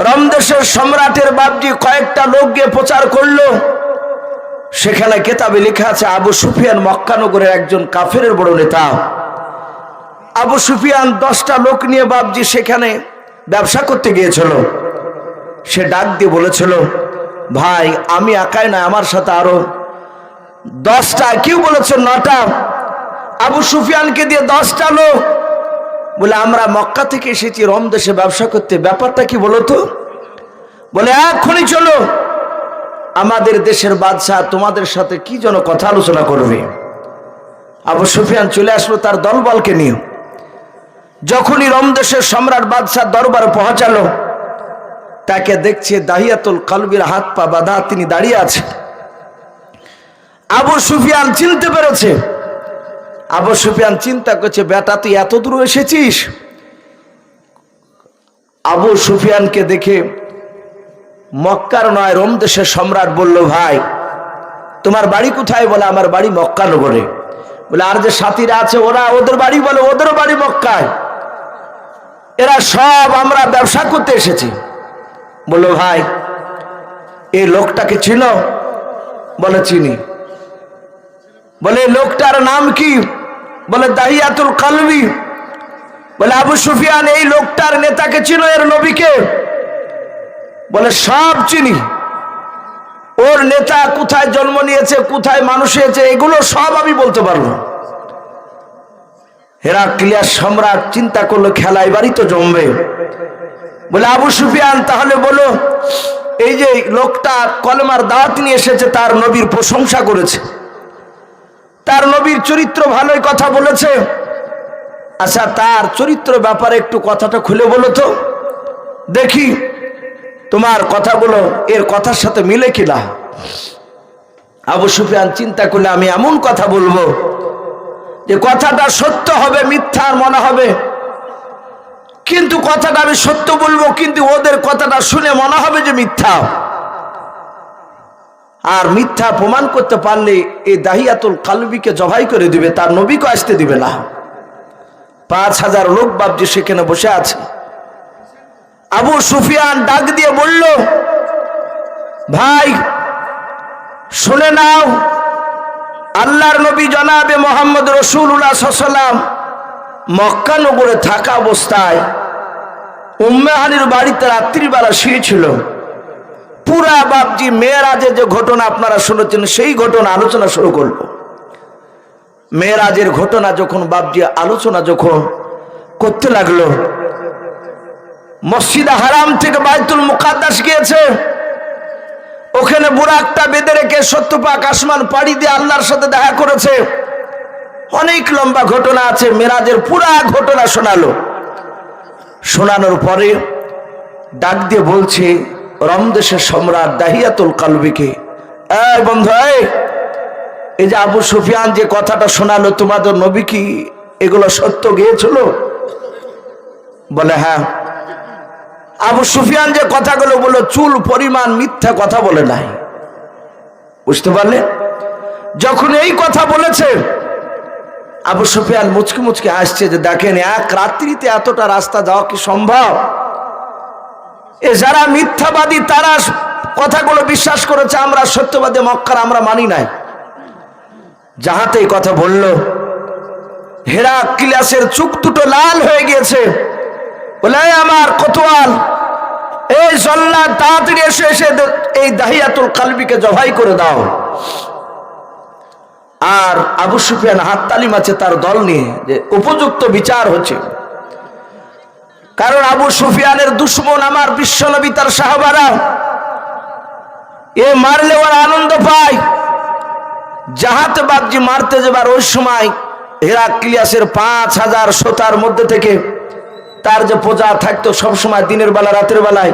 রমদেশের সম্রাটের বাপজি কয়েকটা লোক গিয়ে প্রচার করলো। সেখানে কেতাবে লেখা আছে আবু সুফিয়ান মক্কা নগরের একজন কাফেরের বড় নেতা। আবু সুফিয়ান 10টা লোক নিয়ে বাপজি সেখানে ব্যবসা করতে গিয়েছিল। সে ডাক দিয়ে বলেছিল, ভাই আমি একাই না, আমার সাথে আরো 10টা, কেউ বলেছে 9টা, আবু সুফিয়ানকে দিয়ে 10টা লোক। বলে আমরা মক্কা থেকে এসেছি রমদেশে ব্যবসা করতে, ব্যাপারটা কি বলো তো? বলে এক্ষুনি চলো, আমাদের দেশের বাদশাহ তোমাদের সাথে কি যেন কথা আলোচনা করবে। আবু সুফিয়ান চলে আসলো তার দলবলকে নিয়ে। যখনই রমদেশের সম্রাট বাদশাহ দরবারে পৌঁছালো, তাকে দেখছে দাহিয়াতুল কালবির হাত পা বাঁধা, তিনি দাঁড়িয়ে আছে। আবু সুফিয়ান চিনতে পেরেছে। আবু সুফিয়ান চিন্তা করছে, বেটা তুই এত দূর এসেছিস? আবু সুফিয়ানকে দেখে মক্কার নয় রমদেশের সম্রাট বলল, ভাই তোমার বাড়ি কোথায়? বলে আমার বাড়ি মক্কা নগরে। বলে আর যে সাথীরা আছে ওরা, ওদের বাড়ি? বলে ওদেরও বাড়ি মক্কায়। এরা সব আমরা ব্যবসা করতে এসেছি। বললো ভাই এই লোকটাকে চিনো? বলে চিনি। বলে লোকটার নাম কি? বলে দাহিয়াতুল কালবি। বলে আবু সুফিয়ান এই লোকটার নেতাকে চিনো, এর নবীকে? বলে সব চিনি। ওর নেতা কোথায় জন্ম নিয়েছে, কোথায় মানুষ হয়েছে, এগুলো সব আমি বলতে পারবো। হিরাক্লিয়াস সম্রাট চিন্তা করলো, খেলা এবারই তো জমবে। বলে আবু সুফিয়ান তাহলে বলো, এই যে লোকটা কলেমার দাওয়াত নিয়ে এসেছে, তার নবীর প্রশংসা করেছে, তার নবীর চরিত্র ভালোই কথা বলেছে, আচ্ছা তার চরিত্র ব্যাপারে একটু কথাটা খুলে বলো তো দেখি, তোমার কথাগুলো এর কথার সাথে মিলে কিনা। আবু সুফিয়ান চিন্তা করলে, আমি এমন কথা বলবো যে কথাটা সত্য হবে, মিথ্যা মনে হবে, কিন্তু কথাটা আমি সত্য বলবো, কিন্তু ওদের কথাটা শুনে মনে হবে যে মিথ্যা। আর মিথ্যা প্রমাণ করতে পারলে এই দাহিয়াতুল কালবিকে জবাই করে দিবে, তার নবীকে আসতে দিবে না। 5,000 লোক বাপজি সেখানে বসে আছে। আবু সুফিয়ান ডাক দিয়ে বলল, ভাই শুনে নাও, আল্লাহর নবী জনাবে মোহাম্মদ রাসূলুল্লাহ সাল্লাল্লাহু আলাইহি ওয়াসাল্লাম মক্কা নগরে থাকা অবস্থায় উম্মে হানির বাড়িতে রাত্রিবেলা শুয়েছিল। পুরা বাপজি মেরাজের যে ঘটনা আপনারা শুনেছেন সেই ঘটনা আলোচনা শুরু করলো। মেরাজের ঘটনা যখন বাপজি আলোচনা যখন করতে লাগলো, মসজিদে হারাম থেকে বাইতুল মুকাদ্দাস গিয়েছে, ওখানে বুরাকটা বেঁধে রেখে 70 পাক আসমান পাড়ি দিয়ে আল্লাহর সাথে দেখা করেছে। অনেক লম্বা ঘটনা আছে, মেরাজের পুরা ঘটনা শোনালো। শোনানোর পরে ডাক দিয়ে বলছে রম দেশের সম্রাট দাহিয়াতুল কালবিকে, এই বন্ধু, এই যে আবু সুফিয়ান যে কথাটা শোনালো, তোমাদের নবী কি এগুলো সত্য গিয়েছিল? বলে হ্যাঁ। আবু সুফিয়ান যে কথাগুলো বলল চুল পরিমাণ মিথ্যা কথা বলে নাই, বুঝতে পারলে? যখন এই কথা বলেছে আবু সুফিয়ান মুচকি মুচকি হাসছে যে দেখেন, এক রাত্রিতে এতটা রাস্তা যাওয়া কি সম্ভব? এ যারা মিথ্যাবাদী তারা কথাগুলো বিশ্বাস করেছে, আমরা সত্যবাদী মক্কার আমরা মানি নাই। যাহাতে এই কথা বলল, হেরাক্লিয়াসের চোখ দুটো লাল হয়ে গিয়েছে। বলে আমার কোতোয়াল, এই জল্লাদ তাড়াতাড়ি এসে এই দাহিয়াতুল কালবিকে জবাই করে দাও। আর আবু সুফিয়ান হাত তালিম আছে তার দল নিয়ে যে উপযুক্ত বিচার হচ্ছে। কারণ আবু সুফিয়ানের দুশমন আমার বিশ্বনবী তার সাহাবারা, এ মারলে ওরা আনন্দ পায়। যাহাতে বাপজি মারতে যাবার ওই সময় হেরাক্লিয়াসের 5,000 শ্রোতার মধ্যে থেকে তার যে প্রজা থাকতো সবসময় দিনের বেলা রাতের বেলায়,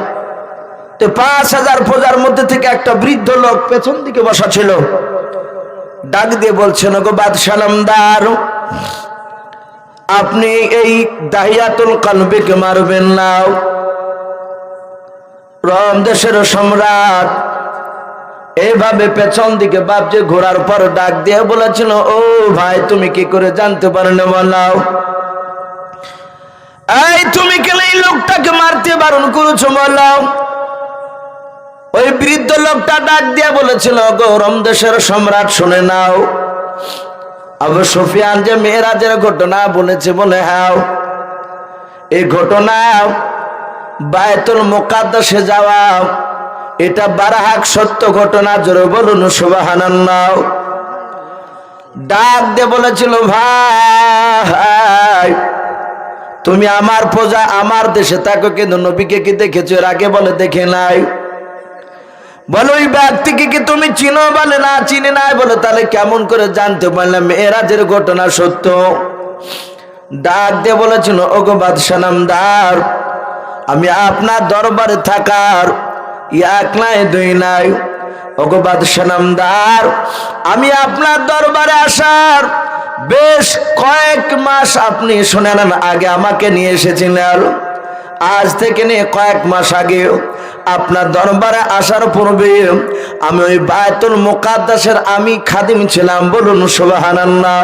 তো 5,000 প্রজার মধ্যে থেকে একটা বৃদ্ধ লোক পেছন দিকে বসা ছিল। ডাক দিয়ে বলছেন, গো বাদশাহ নামদার, আপনি এই দাহিয়াতুল কালবিকে মারবেন না। রোম দেশের সম্রাট এইভাবে পেছন দিকে বাপজি ঘোরার পর ডাক দিয়ে বলেছিল, ও ভাই তুমি কি করে জানতে পারেন? বলাও, এই তুমি কেন এই লোকটাকে মারতে বারণ করেছো? বলাও। ওই বৃদ্ধ লোকটা ডাক দিয়ে বলেছিল, গো রোম দেশের সম্রাট শুনে নাও, আবু সুফিয়ান যে মেরাজের ঘটনা বলেছে, বলে হ্যাঁ, এই ঘটনা বায়তুল মুকাদ্দাসে যাওয়া এটা বারাহাক সত্য ঘটনা। জোরে বলুন সুবহানাল্লাহ। ডাক দিয়ে বলেছিল, ভাই তুমি আমার প্রজা, আমার দেশে থাকো, কিন্তু নবীকে কি দেখেছো এর আগে? বলে দেখে নাই। বলো ওই ব্যক্তিকে কি তুমি চিনো? বলে না চিনি নাই। বলে তাহলে কেমন করে জানতে পারলাম মেরাজের ঘটনা সত্য? ডাক দিয়ে বলেছিল, ওগো বাদশাহ নামদার, আমি আপনার দরবারে থাকার এক নাই দুই নাই। ওগো বাদশাহ নামদার, আমি আপনার দরবারে আসার বেশ কয়েক মাস আপনি শুনে নেন আগে আমাকে নিয়ে এসেছিলেন। আজ থেকে নিয়ে কয়েক মাস আগে আপনার দরবারে আসার পূর্বে আমি ওই বায়তুল মুকাদ্দাসের আমি খাদিম ছিলাম। বলুন সুবহানাল্লাহ।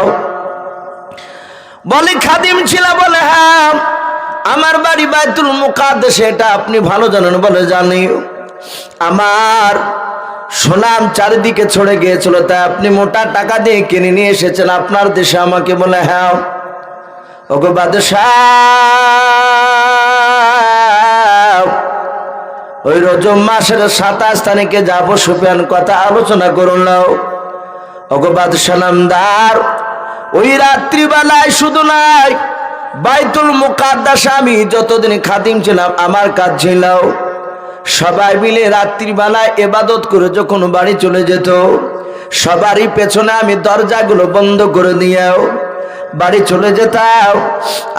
বলি খাদিম ছিলাম? বলে হ্যাঁ, আমার বাড়ি বায়তুল মুকাদ্দাসে, এটা আপনি ভালো জানেন। বলে জানি। আমার সুনাম চারিদিকে ছড়ে গিয়েছিল, তাই আপনি মোটা টাকা দিয়ে কিনে নিয়ে এসেছেন আপনার দেশে আমাকে। বলে হ্যাঁ। ওগো বাদশাহ, ওই রজব মাসের 27 তারিখে যাবো সুফিয়ান, কথা আলোচনা করুন নাও। ওগো বাদশাহ নামদার, ওই রাত্রিবেলায় শুধু নাই বাইতুল মুকাদ্দাসে আমি যতদিন খাদিম ছিলাম আমার কাজ ছিল, সবাই মিলে রাত্রিবেলায় ইবাদত করে যখন বাড়ি চলে যেত, সবারই পেছনে আমি দরজাগুলো বন্ধ করে দিয়েও বাড়ি চলে যেতাম।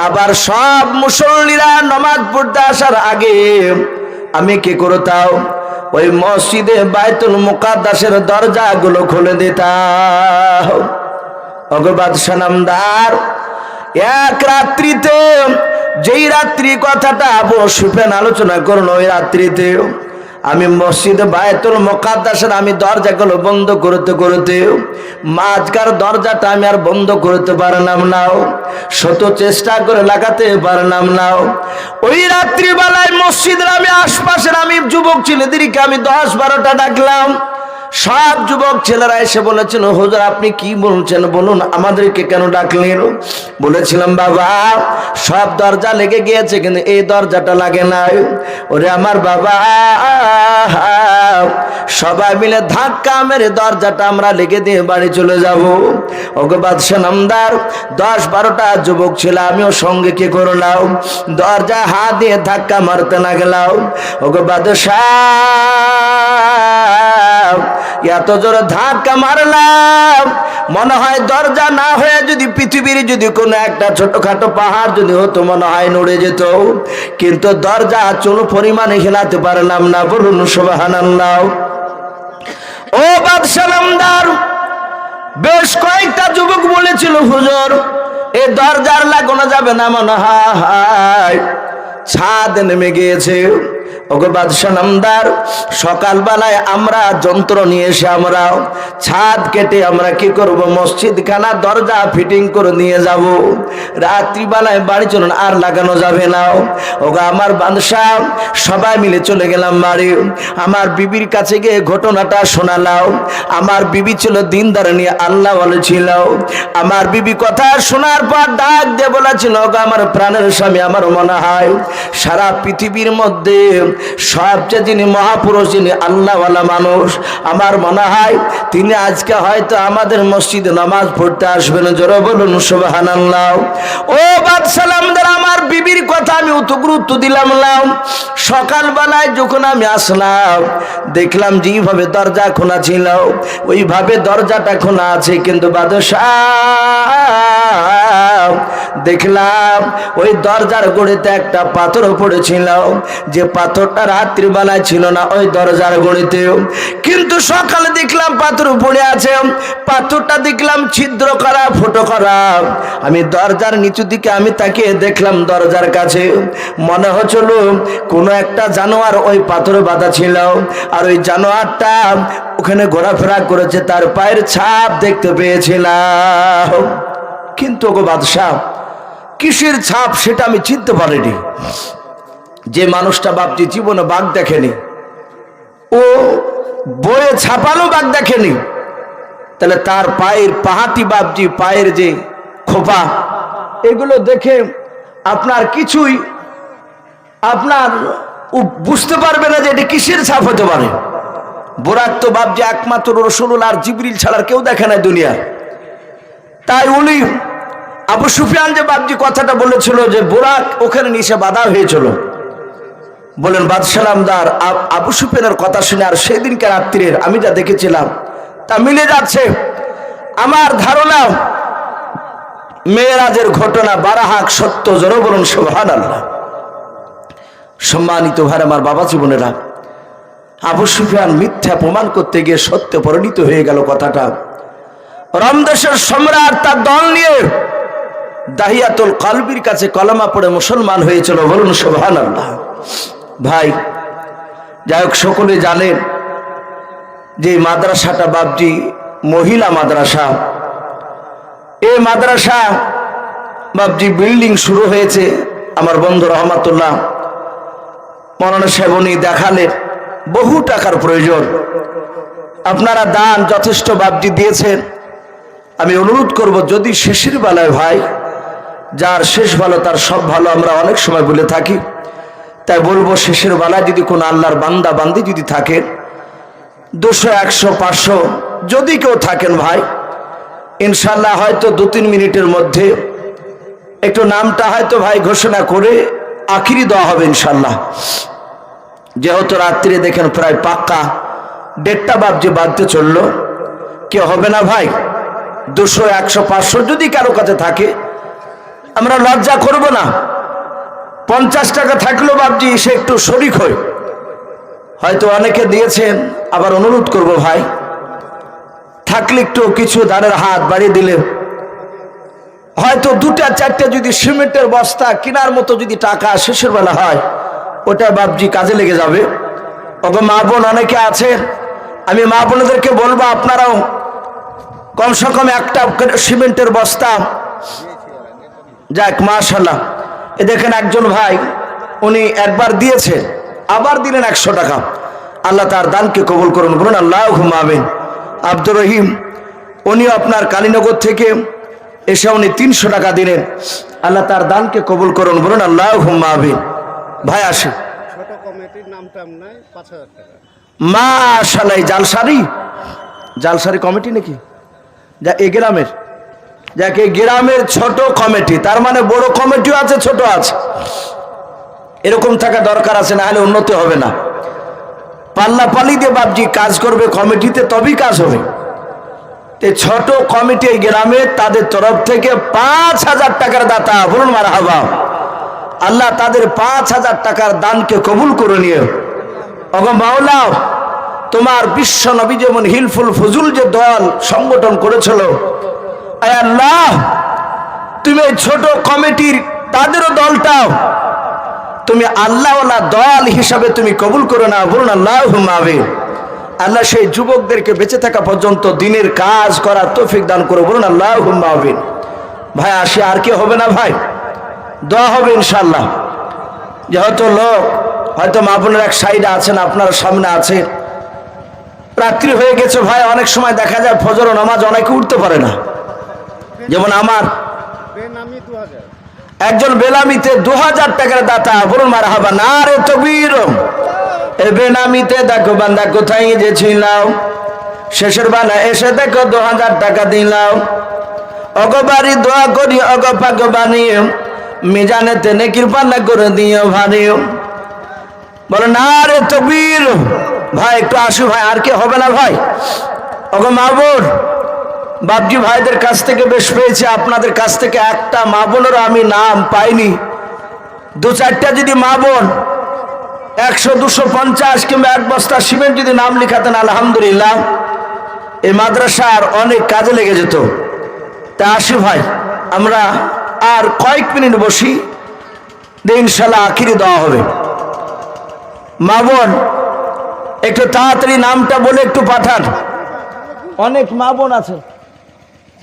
আবার সব মুসল্লিরা নামাজ পড়তে আসার আগে আমি কি করতাম, ওই মসজিদে বাইতুল মুকাদ্দাসের দরজাগুলো খুলে দিতাম। ওগো বাদশাহ নামদার, এক রাত্রিতে, যেই রাত্রি কথাটা আবু সুফিয়ান আলোচনা করলো, ওই রাত্রিতে আমি মসজিদে বায়তুল মুকাদ্দাসের আমি দরজাগুলো বন্ধ করতে করতে মাঝখার দরজাটা আমি আর বন্ধ করতে পারলাম না, শত চেষ্টা করে লাগাতে পারলাম না। ওই রাত্রিবেলায় মসজিদের আমি আশপাশের আমি যুবক ছেলেদেরকে আমি 10-12টা ডাকলাম। সব যুবক ছেলেরা এসে বলেছিল, হুজুর আপনি কি বলছেন বলুন, আমাদেরকে কেন ডাকলেন? বলেছিলাম বাবা সব দরজা লেগে গিয়েছে কিন্তু এই দরজাটা লাগে নাই। ওরে আমার বাবা, সবাই মিলে ধাক্কা মেরে দরজাটা আমরা লেগে দিয়ে বাড়ি চলে যাব। ওগো বাদশা নামদার 10-12টা যুবক ছেলে আমিও সঙ্গে কি করলাম, দরজা হাত দিয়ে ধাক্কা মারতে লাগলাম। ওগো বাদশা এত জোরে ধাক্কা মারলাম মনে হয় দরজা না হয়ে যদি পৃথিবীর যদি কোনো একটা ছোটখাটো পাহাড় যদি হতো মনে হয় নড়ে যেত, কিন্তু দরজা চুল পরিমাণে হিলাতে পারলাম না। বলুন সুবহানাল্লাহ। ও বাদশা নামদার বেশ কয়েকটা যুবক বলেছিল, হুজুর এই দরজার লাগানো যাবে না, মনে হয় ছাদ নেমে গিয়েছে। ওগো বাদশা নামদার সকালবেলায় আমরা যন্ত্র নিয়ে এসে আমরা ছাদ কেটে আমরা কি করব, মসজিদ খানা দরজা ফিটিং করে নিয়ে যাব। রাত্রিবেলায় বাড়ি চলুন, আর লাগানো যাবে না। ওগো আমার বাদশা সবাই মিলে চলে গেলাম বাড়ি। আমার বিবির কাছে গিয়ে ঘটনাটা শোনালাম। আমার বিবি ছিল দিনদার নিয়ে আল্লাহ বলেছিল। আমার বিবি কথা শোনার পর ডাক দিয়ে বলেছিল, ওগো আমার প্রাণের স্বামী, আমার মনে হয় সারা পৃথিবীর মধ্যে সবচেয়ে যিনি মহাপুরুষ, যিনি আল্লাহওয়ালা মানুষ, আমার মনে হয় তিনি আজকে হয়তো আমাদের মসজিদে নামাজ পড়তে আসবেন। জোরে বলুন সুবহানাল্লাহ। ও বাদশা নামদার আমার বিবির কথা আমি অত গুরুত্ব দিলাম না। সকালবেলায় যখন আমি আসলাম দেখলাম যেভাবে দরজা খোলা ছিল ওইভাবে দরজাটা খোলা আছে, কিন্তু বাদশা দেখলাম ওই দরজার গোড়েতে একটা পাথর পড়েছিল, যে পাথরটা রাত্রিবেলায় ছিল না ওই দরজার গোড়েতে, কিন্তু সকালে দেখলাম পাথর পড়ে আছে। পাথরটা দেখলাম ছিদ্র করা, ফুটো করা। আমি দরজার নিচু দিকে আমি তাকিয়ে দেখলাম দরজার কাছে মনে হচ্ছিল কোনো একটা জানোয়ার ওই পাথরে বাঁধা ছিল, আর ওই জানোয়ারটা ওখানে ঘোরাফেরা করেছে, তার পায়ের ছাপ দেখতে পেয়েছিলাম। কিন্তু গো বাদশাহ কিসের ছাপ সেটা আমি চিনতে পারিনি। যে মানুষটা বাপজি জীবনে বাঘ দেখেনি, ও বইয়ে ছাপানো বাঘ দেখেনি, তাহলে তার পায়ের পাহাতি বাপজি পায়ের যে খোপা এগুলো দেখে আপনার কিছুই আপনার বুঝতে পারবে না যে এটি কিসের ছাপ হতে পারে। বোরাক তো বাপজি একমাত্র রাসূলুল্লাহ আর জিবরিল ছাড়া কেউ দেখে না দুনিয়া। তাই উনি আবু সুফিয়ান যে বাপজি কথাটা বলেছিল যে বোরাক ওখানে নিচে বাধা হয়েছিল, বলেন বাদশা নামদার আবু সুফিয়ানের কথা শুনে আর সেদিনকে রাত্রির আমি যা দেখেছিলাম তা মিলে যাচ্ছে। আমার ধারণা মেরাজের ঘটনা বারাহাক সত্য। জোরে বলুন সুবহানাল্লাহ। সম্মানিত ভাই আমার বাবা জীবনেরা, আবু সুফিয়ান মিথ্যা প্রমাণ করতে গিয়ে সত্য পরিণত হয়ে গেল কথাটা। রমদেশের সম্রাট তার দল নিয়ে দাহিয়াতুল কলবির কাছে কলমা পড়ে মুসলমান হয়েছিল। বলুন সুবহানাল্লাহ। ভাই যাই হোক, সকলে জানেন যে মাদ্রাসাটা বাপজি মহিলা মাদ্রাসা। এই মাদ্রাসা বাপজি বিল্ডিং শুরু হয়েছে। আমার বন্ধু রহমাতুল্লাহ মৌলানা সাহেব উনি দেখালেন বহু টাকার প্রয়োজন। আপনারা দান যথেষ্ট বাপজি দিয়েছেন। আমি অনুরোধ করব যদি শেষের বেলায় ভাই, যার শেষ ভালো তার সব ভালো আমরা অনেক সময় বলে থাকি, তাই বলবো শেষের বেলায় যদি কোনো আল্লাহর বান্দা বান্দি যদি থাকেন 200, 100, 500 যদি কেউ থাকেন ভাই, ইনশাল্লাহ হয়তো 2-3 মিনিটের মধ্যে একটু নামটা হয়তো ভাই ঘোষণা করে আখিরি দেওয়া হবে ইনশাল্লাহ। যেহেতু রাত্রে দেখেন প্রায় পাক্কা 1:30 বাজে বাজতে চললো, কেউ হবে না ভাই 200, 100, 500 যদি কারো কাছে থাকে আমরা লজ্জা করব না। 50 টাকা থাকলেও বাবজি সে একটু শরিক হয়, হয়তো অনেকে দিয়েছেন। আবার অনুরোধ করব ভাই, থাকলে একটু কিছু দানের হাত বাড়িয়ে দিলে হয়তো 2-4টা যদি সিমেন্টের বস্তা কেনার মতো যদি টাকা শেষের বেলা হয়, ওটা বাবজি কাজে লেগে যাবে। ওগো মা বোন অনেকে আছেন, আমি মা বোনদেরকে বলবো আপনারাও কমসে কম একটা সিমেন্টের বস্তা, যাক মাশাআল্লাহ। এ দেখেন একজন ভাই উনি একবার দিয়েছে, আবার দিলেন 100 টাকা। আল্লাহ তার দানকে কবুল করুন, বলুন আল্লাহুম্মা আমিন। আব্দুর রহিম উনিও আপনার কালীনগর থেকে এসে উনি 300 টাকা দিলেন, আল্লাহ তার দানকে কবুল করুন, বলুন আল্লাহুম্মা আমিন। ভাই আসে ছোট কমিটির নামটা নাই 5000 টাকা। মাশাআল্লাহ। জালসারি কমিটি নাকি? যা এই গ্রামের, যাক এই গ্রামের ছোট কমিটি, তার মানে বড় কমিটিও আছে ছোট আছে, এরকম থাকা দরকার আছে, না হলে উন্নতি হবে না। পাল্লা পাল্লি দিয়ে বাপজি কাজ করবে কমিটিতে, তবেই কাজ হবে। ছোট কমিটি এই গ্রামে, তাদের তরফ থেকে 5000 টাকার দাতা, বলুন মারহাবা। আল্লাহ তাদের 5000 টাকার দানকে কবুল করে নিও। ওগো মাওলা, তোমার বিশ্ব নবী যেমন হিলফুল ফুজুল যে দল সংগঠন করেছিল, আয় আল্লাহ তুমি এই ছোট কমিটির তাদেরও দলটাও তুমি আল্লাহওয়ালা দল হিসাবে তুমি কবুল করো না, বলুন আল্লাহুম্মা আমিন। আল্লাহ সেই যুবকদেরকে বেঁচে থাকা পর্যন্ত দিনের কাজ করার তৌফিক দান করো, বলুন আল্লাহুম্মা আমিন। ভাই আসে, আর কি হবে না ভাই? দোয়া হবে ইনশাআল্লাহ। যেহেতু লোক হয়তো মা বোনের এক সাইডে আছেন, আপনার সামনে আছে, রাত্রি হয়ে গেছে ভাই, অনেক সময় দেখা যায় ফজর নামাজ অনেকে উঠতে পারে না। যেমন আমার বেনামি 2000, একজন বেলামিতে 2000 টাকার দাতা, বলুন মারহাবা। না রে তকবীর। এ বেনামিতে দেখো বান্দা কোথায় যে ছিলাম, শেষের বেলা এসে দেখো 2000 টাকা দিলাম। অগবারি দোয়া করি অগ পাক বানিয়ে মিজানেতে নেকির পাল্লা করে দিও ভারী। বলে না রে তকবীর। ভাই একটু আসু ভাই, আর কি হবে না ভাই? ওগো মা বোন, বাপজি ভাইদের কাছ থেকে বেশ পেয়েছি, আপনাদের কাছ থেকে একটা মা বোনেরও আমি নাম পাইনি। 2-4টা যদি মা বোন 100, 250 কিংবা 1 বস্তা সিমেন্ট যদি নাম লিখাতেন, আলহামদুলিল্লাহ এই মাদ্রাসার অনেক কাজে লেগে যেত। তা আসি ভাই, আমরা আর কয়েক মিনিট বসি, ইনশাল্লাহ আখিরি দেওয়া হবে। মা বোন একটু তাড়াতাড়ি নামটা বলে একটু পাঠান, অনেক মা বোন আছে।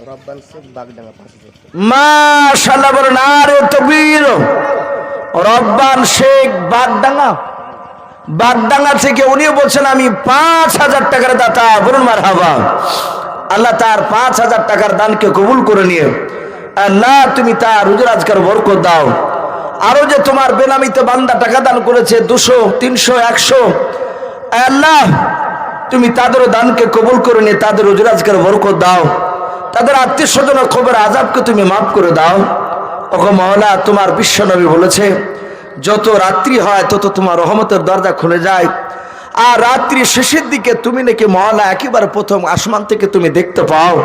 রব্বান শেখ বাগডাঙ্গা 5000 টাকা। মাশাআল্লাহ, বলেন আরে তাকবীর। রব্বান শেখ বাগডাঙ্গা থেকে উনিও বলছেন আমি 5000 টাকার দাতা, বলুন মারহাবা। আল্লাহ তার 5000 টাকার দানকে কবুল করে নিয়ে আল্লাহ তুমি তার রুজি রোজগার বরকত দাও। আরো যে তোমার বেনামিতে বান্দা টাকা দান করেছে 200, 300, 100, আল্লাহ তুমি তাদেরও দানকে কবুল করে নিয়ে তাদের রুজি রোজগার বরকত দাও। তাদের আত্মীয় স্বজন খবর আযাবকে তুমি মাফ করে দাও। ওগো মাওলা, তোমার বিশ্ব নবী বলেছে যত রাত্রি হয় তত তোমার রহমতের দরজা খুলে যায়, আর রাত্রি শেষের দিকে তুমি নাকি মাওলা একেবারে প্রথম আসমান থেকে তুমি দেখতে পাও।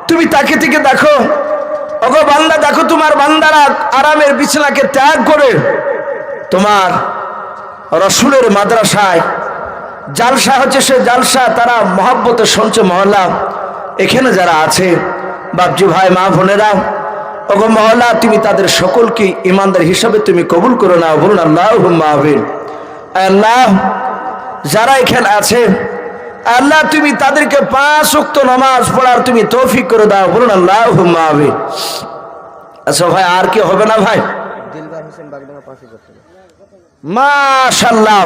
তুমি তাকে থেকে দেখো। ওগো বান্দা, দেখো তোমার বান্দারা আরামের বিছানাকে ত্যাগ করে তোমার রসুলের মাদ্রাসায় জালসা হচ্ছে, সে জালসা তারা মহব্বতে শুনছে। মহল্লা এখানে যারা আছে বাপজি ভাই মা বোনেরা, ওগো মহল্লা তুমি তাদের সকলকে ইমানদার হিসাবে তুমি কবুল করে নাও, বলুন আল্লাহুম্মা আমিন। আল্লাহ যারা এখানে আছে আল্লাহ তুমি তাদেরকে 5 ওয়াক্ত নামাজ পড়ার তুমি তৌফিক করে দাও, বলুন আল্লাহুম্মা আমিন। আচ্ছা ভাই, আর কি হবে না ভাই? দিলবার হোসেন বাগডাঙ্গা 5000 টাকা। মাশাআল্লাহ।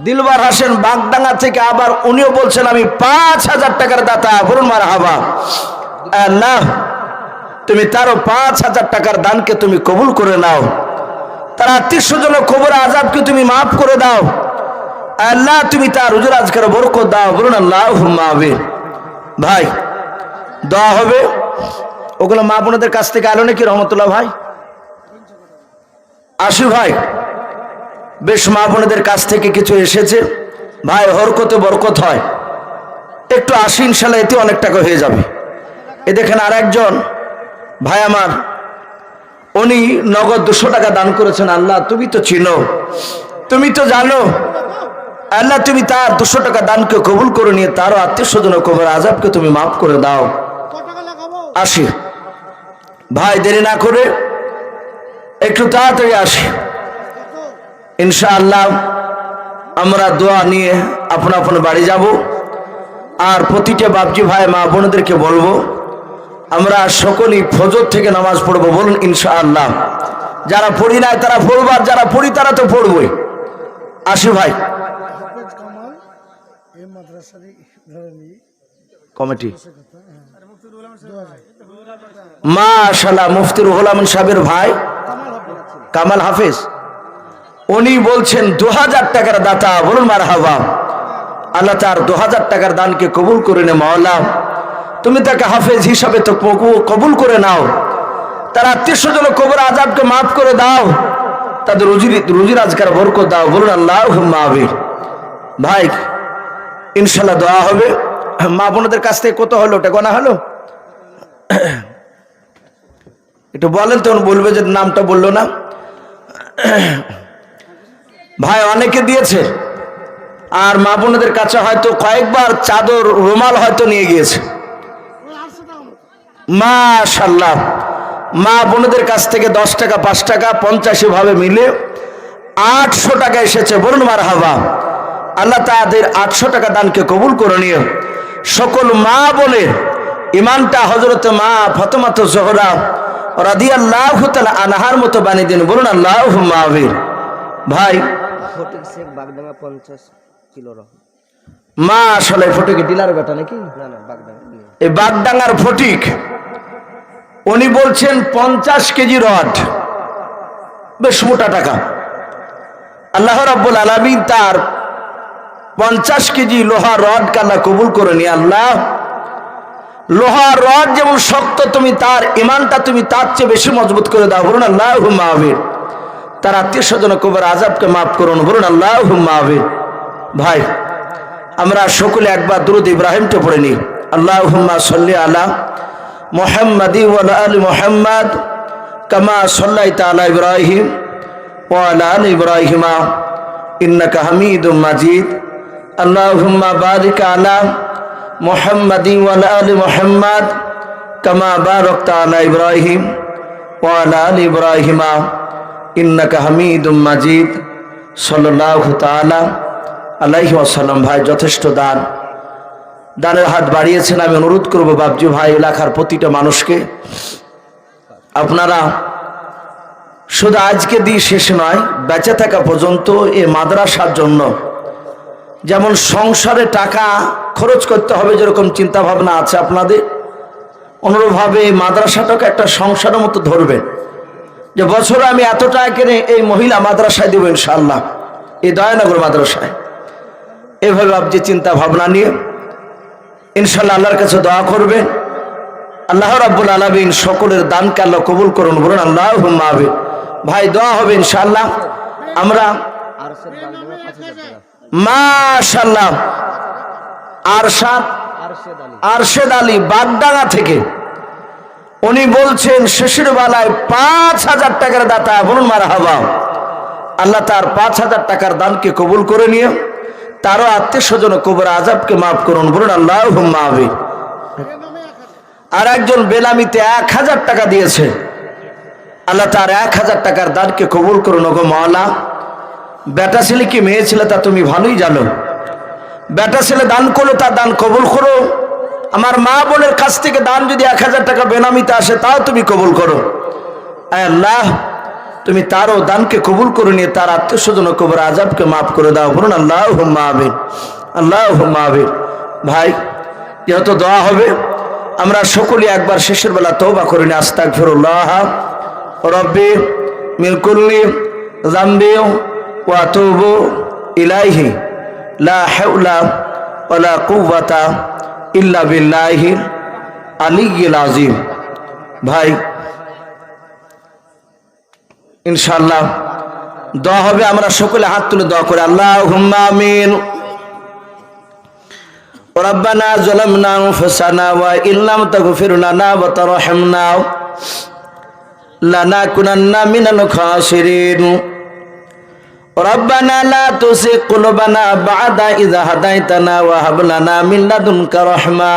দিলবার হাসেন বাগডাঙ্গা থেকে, আবার উনিও বলছেন আমি 5000 টাকার দাতা, বলুন মারহাবা। আল্লাহ তুমি তারও 5000 টাকার দানকে তুমি কবুল করে নাও। তার আত্মীয় স্বজন খবর আযাবকে তুমি মাফ করে দাও। আল্লাহ তুমি তার রুজি রোজগার বরকত দাও, বলুন আল্লাহুম্মা আমিন। ভাই দোয়া হবে। ওগুলো মা বোনদের কাছ থেকে আলো নাকি রহমতুল্লাহ ভাই? আসু ভাই, বেশ মা বোনদের কাছ থেকে কিছু এসেছে ভাই, হরকতে বরকত হয়। একটু আসি ইনশাল্লাহ, এতে অনেক টাকা হয়ে যাবে। এ দেখেন আর একজন ভাই আমার, উনি নগদ 200 টাকা দান করেছেন। আল্লাহ তুমি তো চিনো, তুমি তো জানো। আল্লাহ তুমি তার 200 টাকা দানকে কবুল করে নিয়ে তারও আত্মীয় স্বজন কবর আযাবকে তুমি মাফ করে দাও। আসি ভাই, দেরি না করে একটু তাড়াতাড়ি আসি ইনশাআল্লাহ আমরা দোয়া নিয়ে আপন আপন বাড়ি যাব। আর প্রতিটা বাপজি ভাই মা বোনদেরকে বলবো আমরা সকলেই ফজর থেকে নামাজ পড়বো, বলুন ইনশাআল্লাহ। যারা পড়ি নাই তারা পড়বো, আর যারা পড়ি তারা তো পড়বই। আসি ভাই কমিটি মাশাআল্লাহ মুফতি রুহুল আমিন সাহেবের ভাই কামাল হাফেজ, উনি বলছেন 2000 টাকার দাতা, বলুন মারহাবা। আল্লাহ তার 2000 টাকার দানকে কবুল করে নে মাওলা, তুমি তাকে হাফেজ হিসাবে তো কবুল করে নাও, তার আত্মীয় স্বজন কবর আযাবকে মাফ করে দাও, তাদের রুজি রাজগার বরকত দাও, বলুন আল্লাহুম্মা আমিন। ভাই ইনশাআল্লাহ দোয়া হবে। মা বোনদের কাছ থেকে কত হলো, ওটা গোনা হলো? একটু বলেন তো, বলবে যে নামটা বললো না। ভাই অনেকে দিয়েছে, আর মা বোনদের কাছে হয়তো কয়েকবার চাদর রুমাল হয়তো নিয়ে গিয়েছে। মাশাআল্লাহ, মা বোনদের কাছ থেকে 10 টাকা 5 টাকা 85 ভাবে মিলে 800 টাকা এসেছে, বলুন মারহাবা। আল্লাহ তাদের 800 টাকা দানকে কবুল করে নিয়ে সকল মা বোনের ইমানটা হযরত মা ফাতেমা জোহরা রাদিয়াল্লাহু তাআলা আনহার মতো বানিয়ে দিন, বলুন আল্লাহুম্মা আমিন। ভাই ফটিক শেখ বাগডাঙ্গা 50 কিলো রকম। মাশাআল্লাহ, ফটিকের ডিলার বেটা নাকি? না না, বাগডাঙ্গা। এই বাগডাঙ্গার ফটিক, উনি বলছেন 50 কেজি রড, বেশ মোটা টাকা। আল্লাহ রাব্বুল আলামিন তার 50 কেজি লোহা রড কাল্লা কবুল করে নি। আল্লাহ, লোহা রড যেমন শক্ত, তুমি তার ইমানটা তুমি তার চেয়ে বেশি মজবুত করে দাও, বলুন আল্লাহুম্মা আমিন। তার আত্মীয় স্বজন কবর আযাবকে মাফ করুন, বলুন আল্লাহুম্মা আমিন। ভাই আমরা সকলে একবার দুরূদ ইব্রাহিমটা পড়ে নিই। আল্লাহুম্মা সাল্লি আলা মুহাম্মাদি ওয়া আলা আলি মুহাম্মাদ কামা সাল্লাইতা আলা ইব্রাহিম ওয়া আলা আলি ইব্রাহিমা ইন্নাকা হামিদুম মাজিদ। আল্লাহুম্মা বারিক আলা মুহাম্মাদি ওয়া আলা আলি মুহাম্মাদ কামা বারাকতা আলা ইব্রাহিম ওয়া আলা আলি ইব্রাহিমা ইন্নাকা হামিদুম মাজিদ। সাল্লাল্লাহু তাআলা আলাইহি ওয়াসাল্লাম। ভাই যথেষ্ট দানের হাত বাড়িয়েছেন। আমি অনুরোধ করব বাবজি ভাই, এলাকার প্রতিটা মানুষকে, আপনারা শুধু আজকে দিয়ে শেষ নয়, বেঁচে থাকা পর্যন্ত এই মাদ্রাসার জন্য যেমন সংসারে টাকা খরচ করতে হবে, যেরকম চিন্তা ভাবনা আছে আপনাদের, অনুরূপভাবে এই মাদ্রাসাটাকে একটা সংসারের মতো ধরবেন, যে বছরে আমি এত টাকা কিনে এই মহিলা মাদ্রাসায় দেবো ইনশাআল্লাহ, এই দয়ানগর মাদ্রাসায়। এভাবে আপনি চিন্তা ভাবনা নিয়ে ইনশাআল্লাহ আল্লাহর কাছে দোয়া করবেন। আল্লাহ রাব্বুল আলামিন সকলের দানকে আল্লাহ কবুল করুন, বলুন আল্লাহুম্মা আমিন। ভাই দোয়া হবে ইনশাআল্লাহ। আমরা আরশেদ বাগডাঙ্গা 5000 টাকা। মাশাআল্লাহ, আরশেদ আলী বাগডাঙ্গা থেকে উনি বলছেন শেষের বেলায় 5000 টাকার দাতা, বলুন মারহাবা। আল্লাহ তার 5000 টাকার দানকে কবুল করে নিয়ে তারও আত্মীয় স্বজন কবর আযাবকে মাফ করুন, বলুন আল্লাহুম্মা আমিন। আর একজন বেলামিতে 1000 টাকা দিয়েছে, আল্লাহ তার 1000 টাকার দানকে কবুল করুন। ওগো মাওলা, বেটা ছেলে কি মেয়ে ছেলে তা তুমি ভালোই জানো, বেটা ছেলে দান করলো তার দান কবুল করো। আমার মা বোনের কাছ থেকে দান যদি 1000 টাকা বেনামিতে আসে তাও তুমি কবুল করো। আয় আল্লাহ, তুমি তারও দানকে কবুল করে নিয়ে তার আত্মীয় স্বজন কবর আযাবকে মাফ করে দাও, বলুন আল্লাহুম্মা আমিন, আল্লাহুম্মা আমিন। ভাই যেহেতু দোয়া হবে, আমরা সকলে একবার শেষের বেলা তওবা করে নিই। আস্তাগফিরুল্লাহ রব্বি মিন কুল্লি যামবি ওয়া আতুবু ইলাইহি লা হাওলা ওয়ালা কুওয়াতা ইল্লা বিল্লাহিল আলিয়্যিল আযীম। ভাই ইনশাআল্লাহ দোয়া হবে, আমরা সকলে হাত তুলে দোয়া করি। আল্লাহুম্মা আমিন। রব্বানা যালামনা আনফুসানা ওয়া ইল্লাম তাগফির লানা ওয়া তারহামনা লানাকুনান্না মিনাল খাসিরিন। রব্বানা লা তুযিগ কুলুবানা বা'দা ইয হাদাইতানা ওয়া হাব লানা মিন লাদুনকা রাহমা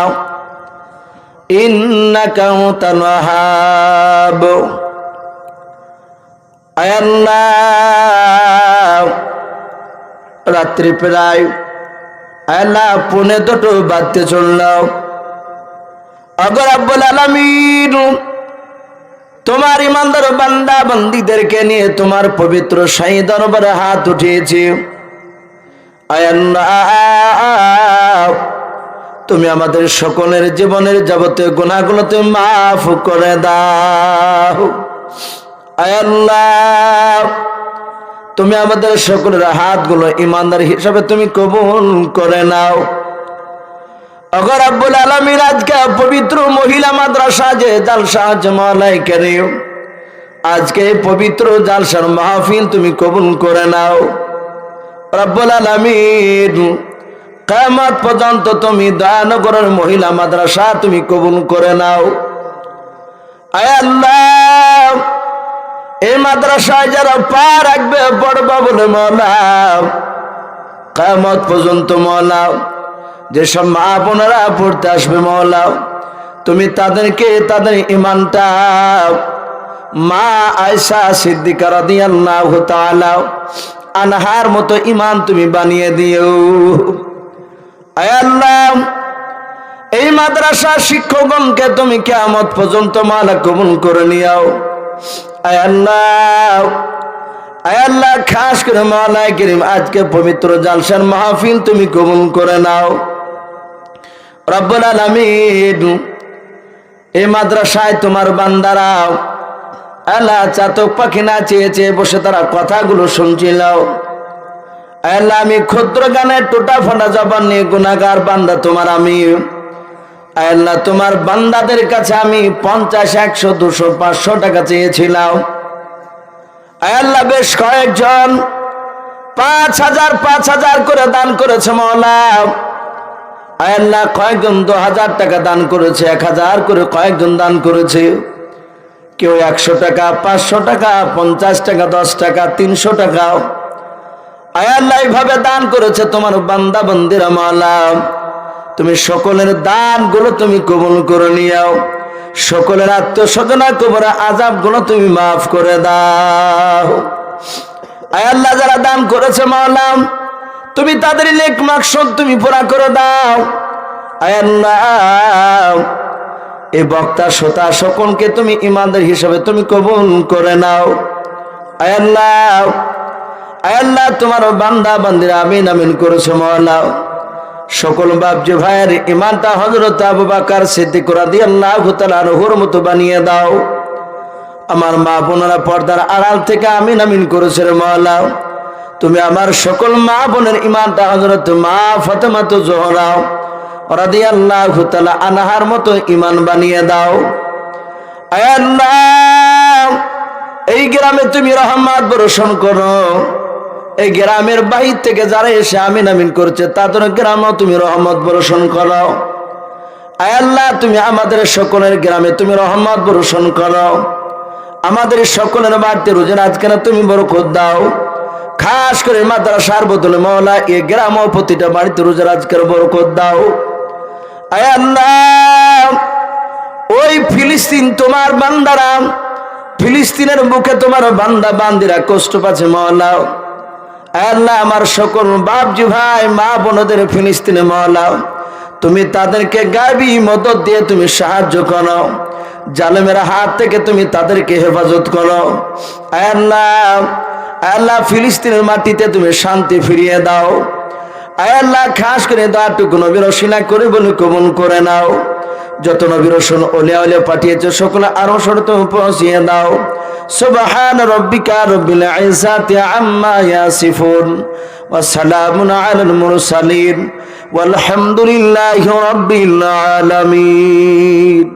ইন্নাকা আনতাল ওয়াহ্হাব। আয় আল্লাহ, রাত্রি প্রায় আল্লাহ 2:45 বাজতে চলল। অগর রব্বুল আলামিন তোমার ইমানদার বান্দা বান্দীদেরকে নিয়ে তোমার পবিত্র শাহী দরবারে হাত উঠিয়েছি। আয় আল্লাহ, তুমি আমাদের সকলের জীবনের যাবতীয় গুনাহগুলো তুমি মাফ করে দাও। আয় আল্লাহ, তুমি আমাদের সকলের হাতগুলো ইমানদার হিসাবে তুমি কবুল করে নাও। অগর রব্বুল আলামিন আজকে পবিত্র মহিলা মাদ্রাসা যে জালসা মাওলাই কারীম, আজকে পবিত্র জালসার মাহফিল তুমি কবুল করে নাও। রব্বুল আলামিন কিয়ামত পর্যন্ত তুমি দয়ানগরের মহিলা মাদ্রাসা তুমি কবুল করে নাও। আয় আল্লাহ, এই মাদ্রাসায় যারা পা রাখবে পড়বা বলে মওলা, কিয়ামত পর্যন্ত মওলা যেসব মা বোনেরা পড়তে আসবে মওলা, তুমি তাদেরকে তাদের ঈমানটা মা আয়েশা সিদ্দিকা রাদিয়াল্লাহু তাআলা আনহার মতো ঈমান তুমি বানিয়ে দিও। আয় আল্লাহ, এই মাদ্রাসা শিক্ষকগণকে তুমি কিয়ামত পর্যন্ত মালা কবুল করে নিও। আয় আল্লাহ, আয় আল্লাহ, খাস করে মাওলাই কারীম আজকে পবিত্র জালসার মাহফিল তুমি কবুল করে নাও। রব্বুল আলামিন এই মাদ্রাসায় তোমার বান্দারা আল্লাহ চাতক পাখি না চেয়ে চেয়ে বসে তারা কথাগুলো শুনছিল। আল্লাহ, আমি ক্ষুদ্র গানের টোটা ফাটা জবান নিয়ে গুনাহগার বান্দা তোমার আমি, আল্লাহ তোমার বান্দাদের কাছে আমি 50, 100, 200, 500 টাকা চেয়েছিলাম। আল্লাহ বেশ কয়েকজন 5,000 করে দান করেছে মওলা। আল্লাহ কয়েকজন 2,000 টাকা দান করেছে, 1,000 করে কয়েকজন দান করেছে। কেউ 100 টাকা, 500 টাকা, 50 টাকা, 10 টাকা, 300 টাকা। আল্লাহ এইভাবে দান করেছে তোমার বান্দা বান্দিরা মওলা। তুমি সকলের দানগুলো তুমি কবুল করে নিও। সকলের আত্মস্বজনা কবর আযাবগুলো তুমি মাফ করে দাও। আয় আল্লাহ, যারা দান করেছে মওলা, তুমি তাদের নেক মাকসুদ তুমি পুরা করে দাও। আয় আল্লাহ, এই বক্তা শ্রোতা সকলকে তুমি ঈমানদার হিসাবে তুমি কবুল করে নাও। আয় আল্লাহ, আয় আল্লাহ, তোমার বান্দা বান্দিরা আমিন আমিন করেছে মওলা। সকল বাপজি ভাইয়ের ঈমানটা হযরত আবু বকর সিদ্দিক রাদিয়াল্লাহু তাআলা আনহুর মতো বানিয়ে দাও। আমার মা বোনেরা পর্দার আড়াল থেকে আমিন আমিন করেছে রে মওলা। তুমি আমার সকল মা বোনের ঈমানটা হযরত মা ফাতেমা জোহরা রাদিয়াল্লাহু তাআলা আনহার মতো ঈমান বানিয়ে দাও। আয় আল্লাহ, এই গ্রামে তুমি রহমত বর্ষণ করো। এই গ্রামের বাহির থেকে যারা এসে আমিন আমিন করছে তাদের গ্রামেও তুমি রহমত বর্ষণ করো। আয় আল্লাহ, তুমি আমাদের সকলের গ্রামে তুমি রহমত বর্ষণ করো। আমাদের সকলের বাড়িতে রোজা আজকে তুমি বরকত দাও। খাস করে মাদ্রাসার বদলে মওলা এই গ্রাম ও প্রতিটা বাড়িতে রোজা আজকের বরকত দাও। আয় আল্লাহ, ওই ফিলিস্তিন তোমার বান্দারা, ফিলিস্তিনের বুকে তোমার বান্দা বান্দিরা কষ্ট পাচ্ছে মওলা। আল্লাহ, আমার সকল বাপজি ভাই মা বোনদের ফিলিস্তিনে মওলা, তুমি তাদেরকে গায়বী মদদ দিয়ে তুমি সাহায্য করো। জালেমের হাত থেকে তুমি তাদেরকে হেফাজত করো। আল্লাহ, আল্লাহ, ফিলিস্তিনের মাটিতে তুমি শান্তি ফিরিয়ে দাও। আল্লাহ, খাস করে দোয়াটুকু নবীর ওসিলা করে বলে কবুল করে নাও। যত নবী রাসূল ওলিয়া ওলিয়া পাঠিয়েছে সকলে আরো শর্ত পৌঁছিয়ে দাও। সুবহান রাব্বিকা রাব্বিল ইজ্জাতি আম্মা ইয়াসিফুন ওয়া সালামুন আলাল মুরসালিন ওয়াল হামদুলিল্লাহি রাব্বিল আলামিন।